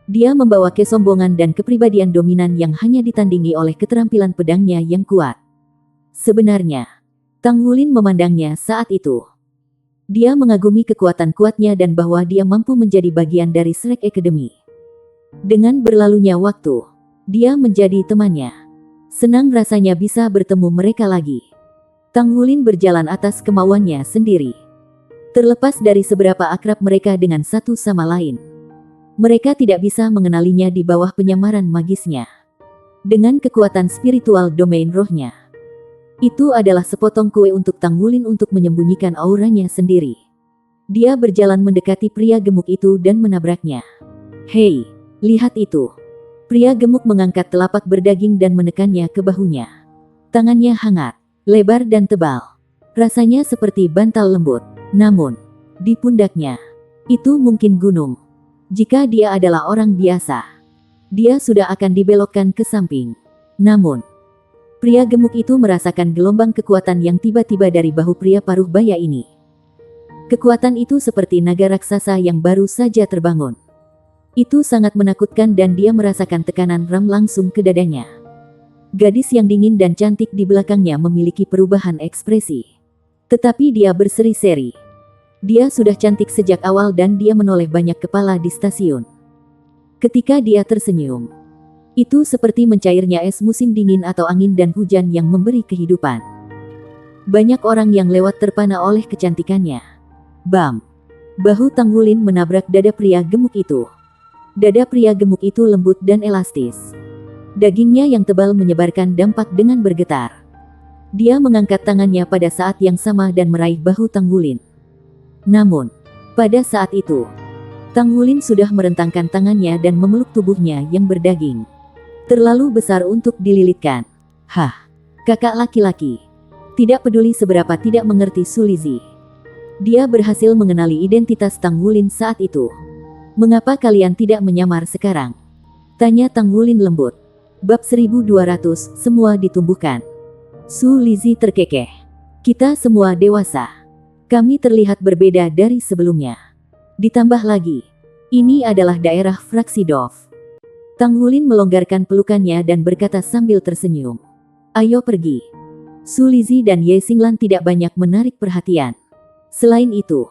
Dia membawa kesombongan dan kepribadian dominan yang hanya ditandingi oleh keterampilan pedangnya yang kuat. Sebenarnya, Tang Wulin memandangnya saat itu. Dia mengagumi kekuatan kuatnya dan bahwa dia mampu menjadi bagian dari Shrek Academy. Dengan berlalunya waktu, dia menjadi temannya. Senang rasanya bisa bertemu mereka lagi. Tang Wulin berjalan atas kemauannya sendiri. Terlepas dari seberapa akrab mereka dengan satu sama lain, mereka tidak bisa mengenalinya di bawah penyamaran magisnya. Dengan kekuatan spiritual domain rohnya, itu adalah sepotong kue untuk Tang Wulin untuk menyembunyikan auranya sendiri. Dia berjalan mendekati pria gemuk itu dan menabraknya. "Hei, lihat itu." Pria gemuk mengangkat telapak berdaging dan menekannya ke bahunya. Tangannya hangat, lebar dan tebal. Rasanya seperti bantal lembut. Namun, di pundaknya, itu mungkin gunung. Jika dia adalah orang biasa, dia sudah akan dibelokkan ke samping. Namun, Pria gemuk itu merasakan gelombang kekuatan yang tiba-tiba dari bahu pria paruh baya ini. Kekuatan itu seperti naga raksasa yang baru saja terbangun. Itu sangat menakutkan dan dia merasakan tekanan ram langsung ke dadanya. Gadis yang dingin dan cantik di belakangnya memiliki perubahan ekspresi. Tetapi dia berseri-seri. Dia sudah cantik sejak awal dan dia menoleh banyak kepala di stasiun. Ketika dia tersenyum, itu seperti mencairnya es musim dingin atau angin dan hujan yang memberi kehidupan. Banyak orang yang lewat terpana oleh kecantikannya. Bam! Bahu Tang Wulin menabrak dada pria gemuk itu. Dada pria gemuk itu lembut dan elastis. Dagingnya yang tebal menyebarkan dampak dengan bergetar. Dia mengangkat tangannya pada saat yang sama dan meraih bahu Tang Wulin. Namun, pada saat itu, Tang Wulin sudah merentangkan tangannya dan memeluk tubuhnya yang berdaging. Terlalu besar untuk dililitkan. Hah, kakak laki-laki. Tidak peduli seberapa tidak mengerti Su Lizzie. Dia berhasil mengenali identitas Tang Wulin saat itu. Mengapa kalian tidak menyamar sekarang? Tanya Tang Wulin lembut. Bab 1200, semua ditumbuhkan. Su Lizzie terkekeh. Kita semua dewasa. Kami terlihat berbeda dari sebelumnya. Ditambah lagi, ini adalah daerah fraksi Dov. Tang Wulin melonggarkan pelukannya dan berkata sambil tersenyum. Ayo pergi. Su Lizzie dan Ye Xinglan tidak banyak menarik perhatian. Selain itu,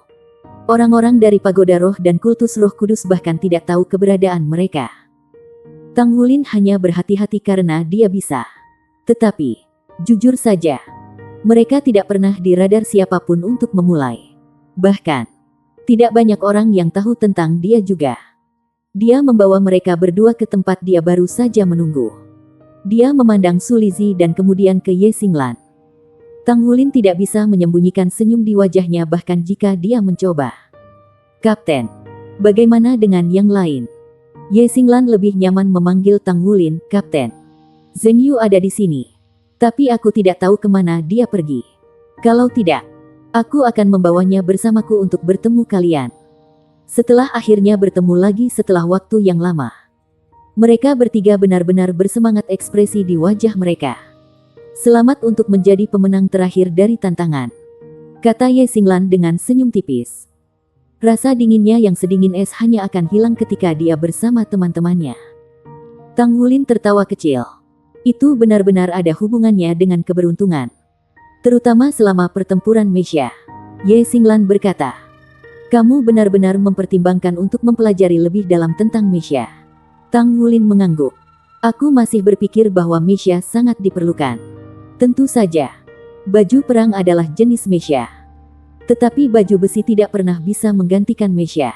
orang-orang dari Pagoda Roh dan Kultus Roh Kudus bahkan tidak tahu keberadaan mereka. Tang Wulin hanya berhati-hati karena dia bisa. Tetapi, jujur saja, mereka tidak pernah di radar siapapun untuk memulai. Bahkan, tidak banyak orang yang tahu tentang dia juga. Dia membawa mereka berdua ke tempat dia baru saja menunggu. Dia memandang Su Lizzie dan kemudian ke Ye Xinglan. Tang Wulin tidak bisa menyembunyikan senyum di wajahnya bahkan jika dia mencoba. Kapten, bagaimana dengan yang lain? Ye Xinglan lebih nyaman memanggil Tang Wulin, Kapten. Zheng Yu ada di sini. Tapi aku tidak tahu kemana dia pergi. Kalau tidak, aku akan membawanya bersamaku untuk bertemu kalian. Setelah akhirnya bertemu lagi setelah waktu yang lama. Mereka bertiga benar-benar bersemangat ekspresi di wajah mereka. Selamat untuk menjadi pemenang terakhir dari tantangan, kata Ye Xinglan dengan senyum tipis. Rasa dinginnya yang sedingin es hanya akan hilang ketika dia bersama teman-temannya. Tang Wulin tertawa kecil. Itu benar-benar ada hubungannya dengan keberuntungan. Terutama selama pertempuran Meisha. Ye Xinglan berkata. Kamu benar-benar mempertimbangkan untuk mempelajari lebih dalam tentang Meisha. Tang Wulin mengangguk. Aku masih berpikir bahwa Meisha sangat diperlukan. Tentu saja, baju perang adalah jenis Meisha. Tetapi baju besi tidak pernah bisa menggantikan Meisha.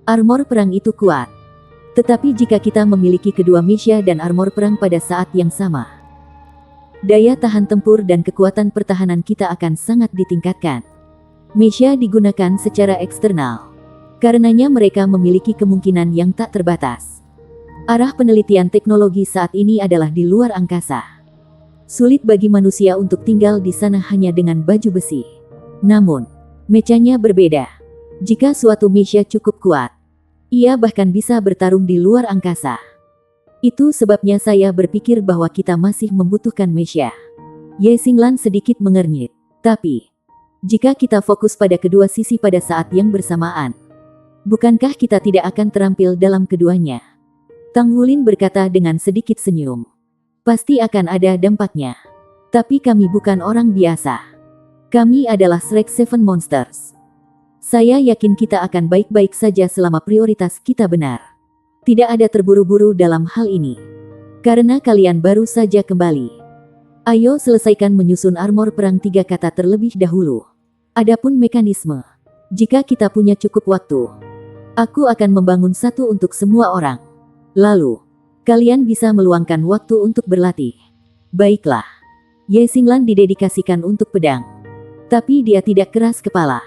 Armor perang itu kuat. Tetapi jika kita memiliki kedua Meisha dan armor perang pada saat yang sama, daya tahan tempur dan kekuatan pertahanan kita akan sangat ditingkatkan. Meisha digunakan secara eksternal. Karenanya mereka memiliki kemungkinan yang tak terbatas. Arah penelitian teknologi saat ini adalah di luar angkasa. Sulit bagi manusia untuk tinggal di sana hanya dengan baju besi. Namun, mechanya berbeda. Jika suatu Meisha cukup kuat, ia bahkan bisa bertarung di luar angkasa. Itu sebabnya saya berpikir bahwa kita masih membutuhkan Meisha. Ye Xinglan sedikit mengernyit. Tapi, jika kita fokus pada kedua sisi pada saat yang bersamaan, bukankah kita tidak akan terampil dalam keduanya? Tang Wulin berkata dengan sedikit senyum. Pasti akan ada dampaknya. Tapi kami bukan orang biasa. Kami adalah Shrek Seven Monsters. Saya yakin kita akan baik-baik saja selama prioritas kita benar. Tidak ada terburu-buru dalam hal ini. Karena kalian baru saja kembali. Ayo selesaikan menyusun armor perang 3 kata terlebih dahulu. Adapun mekanisme, jika kita punya cukup waktu, aku akan membangun satu untuk semua orang. Lalu, kalian bisa meluangkan waktu untuk berlatih. Baiklah. Ye Xinglan didedikasikan untuk pedang. Tapi dia tidak keras kepala.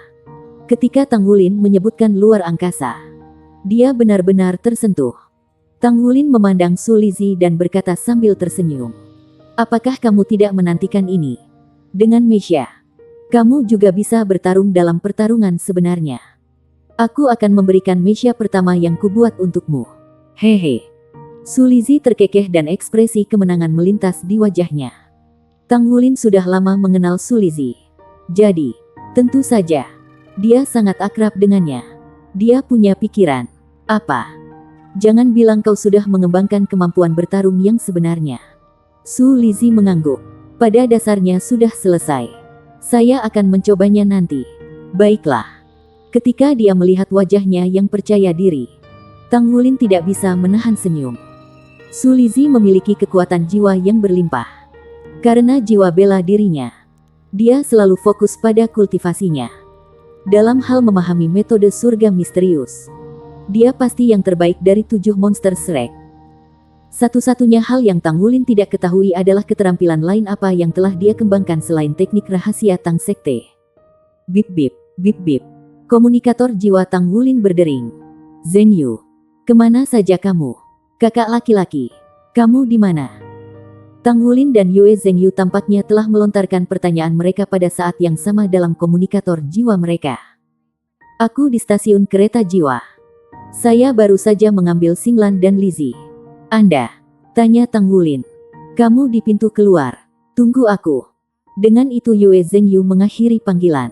Ketika Tang Wulin menyebutkan luar angkasa, dia benar-benar tersentuh. Tang Wulin memandang Su Lizzie dan berkata sambil tersenyum. Apakah kamu tidak menantikan ini? Dengan Meisha, kamu juga bisa bertarung dalam pertarungan sebenarnya. Aku akan memberikan Meisha pertama yang kubuat untukmu. Hehe. Su Lizzie terkekeh dan ekspresi kemenangan melintas di wajahnya. Tang Wulin sudah lama mengenal Su Lizzie. Jadi, tentu saja, dia sangat akrab dengannya. Dia punya pikiran. Apa? Jangan bilang kau sudah mengembangkan kemampuan bertarung yang sebenarnya. Su Lizzie mengangguk. Pada dasarnya sudah selesai. Saya akan mencobanya nanti. Baiklah. Ketika dia melihat wajahnya yang percaya diri, Tang Wulin tidak bisa menahan senyum. Su Lizzie memiliki kekuatan jiwa yang berlimpah. Karena jiwa bela dirinya, dia selalu fokus pada kultivasinya. Dalam hal memahami metode surga misterius, dia pasti yang terbaik dari 7 monster Shrek. Satu-satunya hal yang Tang Wulin tidak ketahui adalah keterampilan lain apa yang telah dia kembangkan selain teknik rahasia Tang Sekte. Bip bip, bip bip. Komunikator jiwa Tang Wulin berdering. Zheng Yu, kemana saja kamu? Kakak laki-laki, kamu di mana? Tang Wulin dan Yue Zheng Yu tampaknya telah melontarkan pertanyaan mereka pada saat yang sama dalam komunikator jiwa mereka. Aku di stasiun kereta jiwa. Saya baru saja mengambil Xinglan dan Lizzie. Anda? Tanya Tang Wulin. Kamu di pintu keluar. Tunggu aku. Dengan itu Yue Zheng Yu mengakhiri panggilan.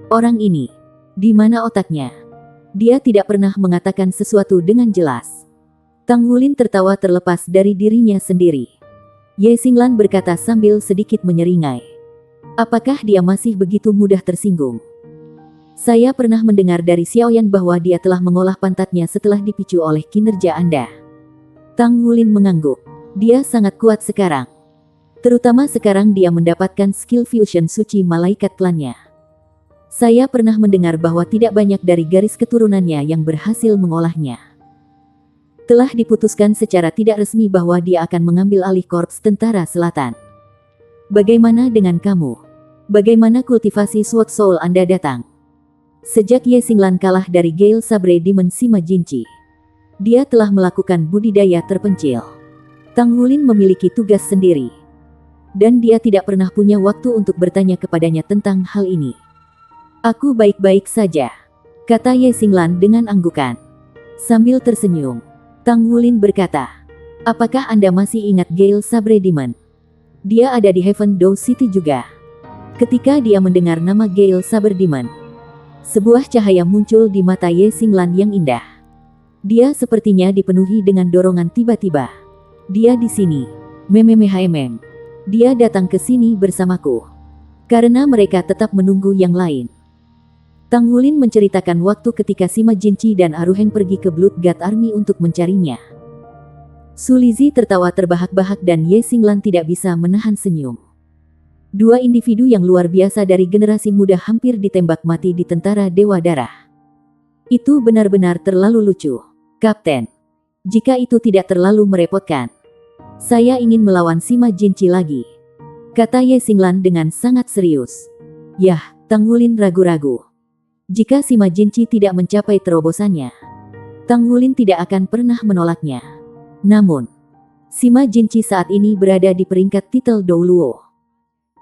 Orang ini, di mana otaknya? Dia tidak pernah mengatakan sesuatu dengan jelas. Tang Wulin tertawa terlepas dari dirinya sendiri. Ye Xinglan berkata sambil sedikit menyeringai. Apakah dia masih begitu mudah tersinggung? Saya pernah mendengar dari Xiaoyan bahwa dia telah mengolah pantatnya setelah dipicu oleh kinerja Anda. Tang Wulin mengangguk. Dia sangat kuat sekarang. Terutama sekarang dia mendapatkan skill fusion suci malaikat klannya. Saya pernah mendengar bahwa tidak banyak dari garis keturunannya yang berhasil mengolahnya. Telah diputuskan secara tidak resmi bahwa dia akan mengambil alih Korps Tentara Selatan. Bagaimana dengan kamu? Bagaimana kultivasi Sword Soul Anda datang? Sejak Ye Xinglan kalah dari Gale Sabre Demon Sima Jinchi, dia telah melakukan budidaya terpencil. Tang Wulin memiliki tugas sendiri. Dan dia tidak pernah punya waktu untuk bertanya kepadanya tentang hal ini. Aku baik-baik saja, kata Ye Xinglan dengan anggukan. Sambil tersenyum, Tang Wulin berkata, apakah Anda masih ingat Gale Sabre Demon? Dia ada di Heaven Dow City juga. Ketika dia mendengar nama Gale Sabre Demon, sebuah cahaya muncul di mata Ye Xinglan yang indah. Dia sepertinya dipenuhi dengan dorongan tiba-tiba. Dia di sini. Mememehmm. Dia datang ke sini bersamaku. Karena mereka tetap menunggu yang lain. Tang Wulin menceritakan waktu ketika Sima Jinchi dan Aruheng pergi ke Blood God Army untuk mencarinya. Su Lizzie tertawa terbahak-bahak dan Ye Xinglan tidak bisa menahan senyum. Dua individu yang luar biasa dari generasi muda hampir ditembak mati di tentara Dewa Darah. Itu benar-benar terlalu lucu, Kapten. Jika itu tidak terlalu merepotkan, saya ingin melawan Sima Jinchi lagi, kata Ye Xinglan dengan sangat serius. Yah, Tang Wulin ragu-ragu. Jika Sima Jinchi tidak mencapai terobosannya, Tang Wulin tidak akan pernah menolaknya. Namun, Sima Jinchi saat ini berada di peringkat titel Douluo.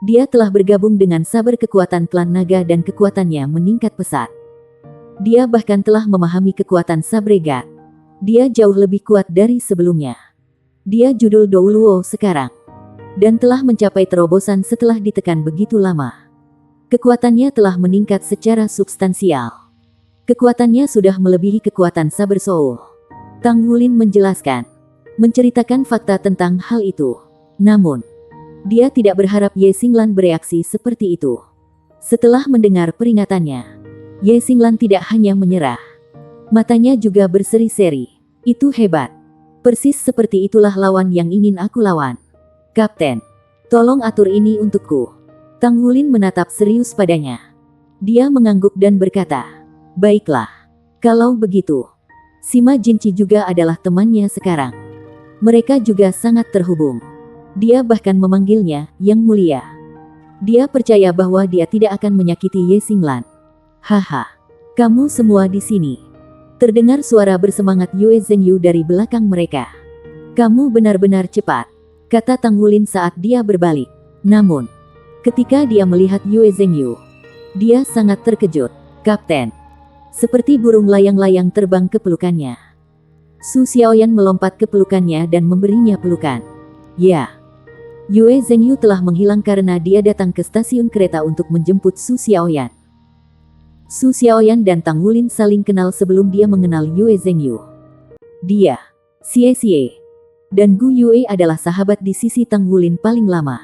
Dia telah bergabung dengan saber kekuatan klan naga dan kekuatannya meningkat pesat. Dia bahkan telah memahami kekuatan Sabre God. Dia jauh lebih kuat dari sebelumnya. Dia judul Douluo sekarang. Dan telah mencapai terobosan setelah ditekan begitu lama. Kekuatannya telah meningkat secara substansial. Kekuatannya sudah melebihi kekuatan Saber Soul. Tang Wulin menjelaskan. Menceritakan fakta tentang hal itu. Namun, dia tidak berharap Ye Xinglan bereaksi seperti itu. Setelah mendengar peringatannya, Ye Xinglan tidak hanya menyerah. Matanya juga berseri-seri. Itu hebat. Persis seperti itulah lawan yang ingin aku lawan. Kapten, tolong atur ini untukku. Tang Wulin menatap serius padanya. Dia mengangguk dan berkata, baiklah. Kalau begitu, Sima Jinchi juga adalah temannya sekarang. Mereka juga sangat terhubung. Dia bahkan memanggilnya, Yang Mulia. Dia percaya bahwa dia tidak akan menyakiti Ye Xinglan. Haha, kamu semua di sini. Terdengar suara bersemangat Yue Zheng Yu dari belakang mereka. Kamu benar-benar cepat, kata Tang Wulin saat dia berbalik. Namun, ketika dia melihat Yue Zheng Yu, dia sangat terkejut. Kapten, seperti burung layang-layang terbang ke pelukannya. Su Xiaoyan melompat ke pelukannya dan memberinya pelukan. Ya, Yue Zhengyu telah menghilang karena dia datang ke stasiun kereta untuk menjemput Su Xiaoyan. Su Xiaoyan dan Tang Wulin saling kenal sebelum dia mengenal Yue Zhengyu. Dia, Xie Xie, dan Gu Yue adalah sahabat di sisi Tang Wulin paling lama.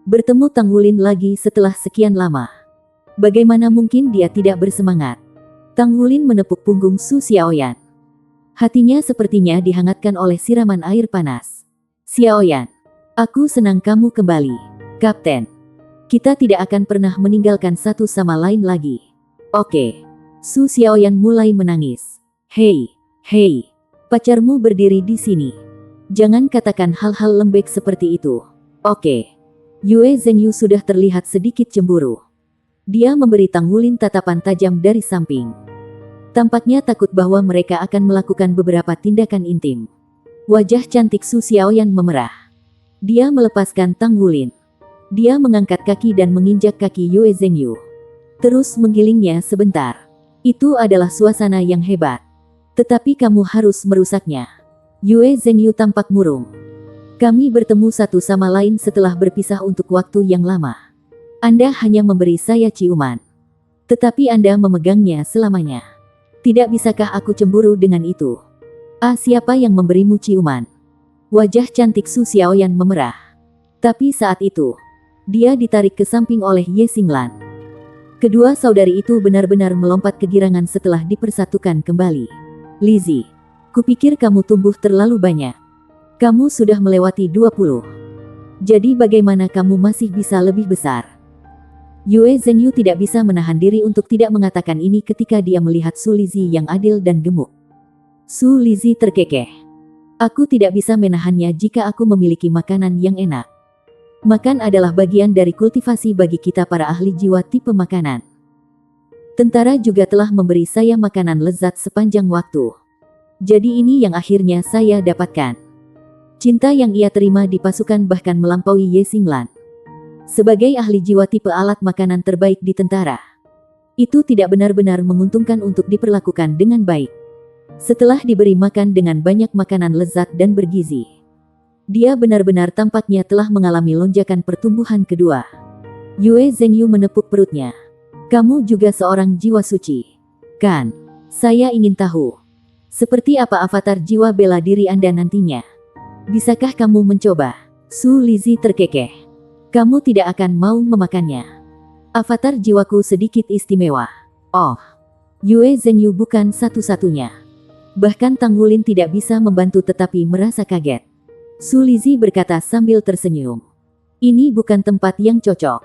Bertemu Tang Wulin lagi setelah sekian lama. Bagaimana mungkin dia tidak bersemangat? Tang Wulin menepuk punggung Su Xiaoyan. Hatinya sepertinya dihangatkan oleh siraman air panas. Xiaoyan, aku senang kamu kembali, Kapten. Kita tidak akan pernah meninggalkan satu sama lain lagi. Oke. Su Xiaoyan mulai menangis. Hei, pacarmu berdiri di sini. Jangan katakan hal-hal lembek seperti itu. Oke. Yue Zhengyu sudah terlihat sedikit cemburu. Dia memberi Tang Wulin tatapan tajam dari samping. Tampaknya takut bahwa mereka akan melakukan beberapa tindakan intim. Wajah cantik Su Xiaoyan memerah. Dia melepaskan Tang Wulin. Dia mengangkat kaki dan menginjak kaki Yue Zhengyu. Terus menggilingnya sebentar. Itu adalah suasana yang hebat. Tetapi kamu harus merusaknya. Yue Zhengyu tampak murung. Kami bertemu satu sama lain setelah berpisah untuk waktu yang lama. Anda hanya memberi saya ciuman. Tetapi Anda memegangnya selamanya. Tidak bisakah aku cemburu dengan itu? Siapa yang memberimu ciuman? Wajah cantik Su Xiaoyan memerah. Tapi saat itu, dia ditarik ke samping oleh Ye Xinglan. Kedua saudari itu benar-benar melompat kegirangan setelah dipersatukan kembali. Lizzie, kupikir kamu tumbuh terlalu banyak. Kamu sudah melewati 20. Jadi bagaimana kamu masih bisa lebih besar? Yue Zhengyu tidak bisa menahan diri untuk tidak mengatakan ini ketika dia melihat Su Lizzie yang adil dan gemuk. Su Lizzie terkekeh. Aku tidak bisa menahannya jika aku memiliki makanan yang enak. Makan adalah bagian dari kultivasi bagi kita para ahli jiwa tipe makanan. Tentara juga telah memberi saya makanan lezat sepanjang waktu. Jadi ini yang akhirnya saya dapatkan. Cinta yang ia terima di pasukan bahkan melampaui Ye Xinglan. Sebagai ahli jiwa tipe alat makanan terbaik di tentara, itu tidak benar-benar menguntungkan untuk diperlakukan dengan baik. Setelah diberi makan dengan banyak makanan lezat dan bergizi, dia benar-benar tampaknya telah mengalami lonjakan pertumbuhan kedua. Yue Zhengyu menepuk perutnya. Kamu juga seorang jiwa suci, kan? Saya ingin tahu, seperti apa avatar jiwa bela diri Anda nantinya? Bisakah kamu mencoba? Su Lizzie terkekeh. Kamu tidak akan mau memakannya. Avatar jiwaku sedikit istimewa. Oh, Yue Zhengyu bukan satu-satunya. Bahkan Tang Wulin tidak bisa membantu tetapi merasa kaget. Su Lizzie berkata sambil tersenyum. Ini bukan tempat yang cocok.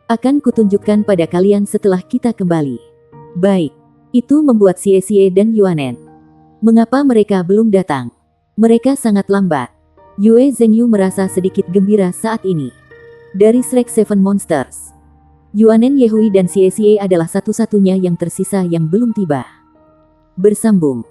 Akan kutunjukkan pada kalian setelah kita kembali. Baik, itu membuat Xie Xie dan Yuanen. Mengapa mereka belum datang? Mereka sangat lambat. Yue Zhengyu merasa sedikit gembira saat ini. Dari Shrek Seven Monsters, Yuanen Yehui dan Xie Xie adalah satu-satunya yang tersisa yang belum tiba. Bersambung.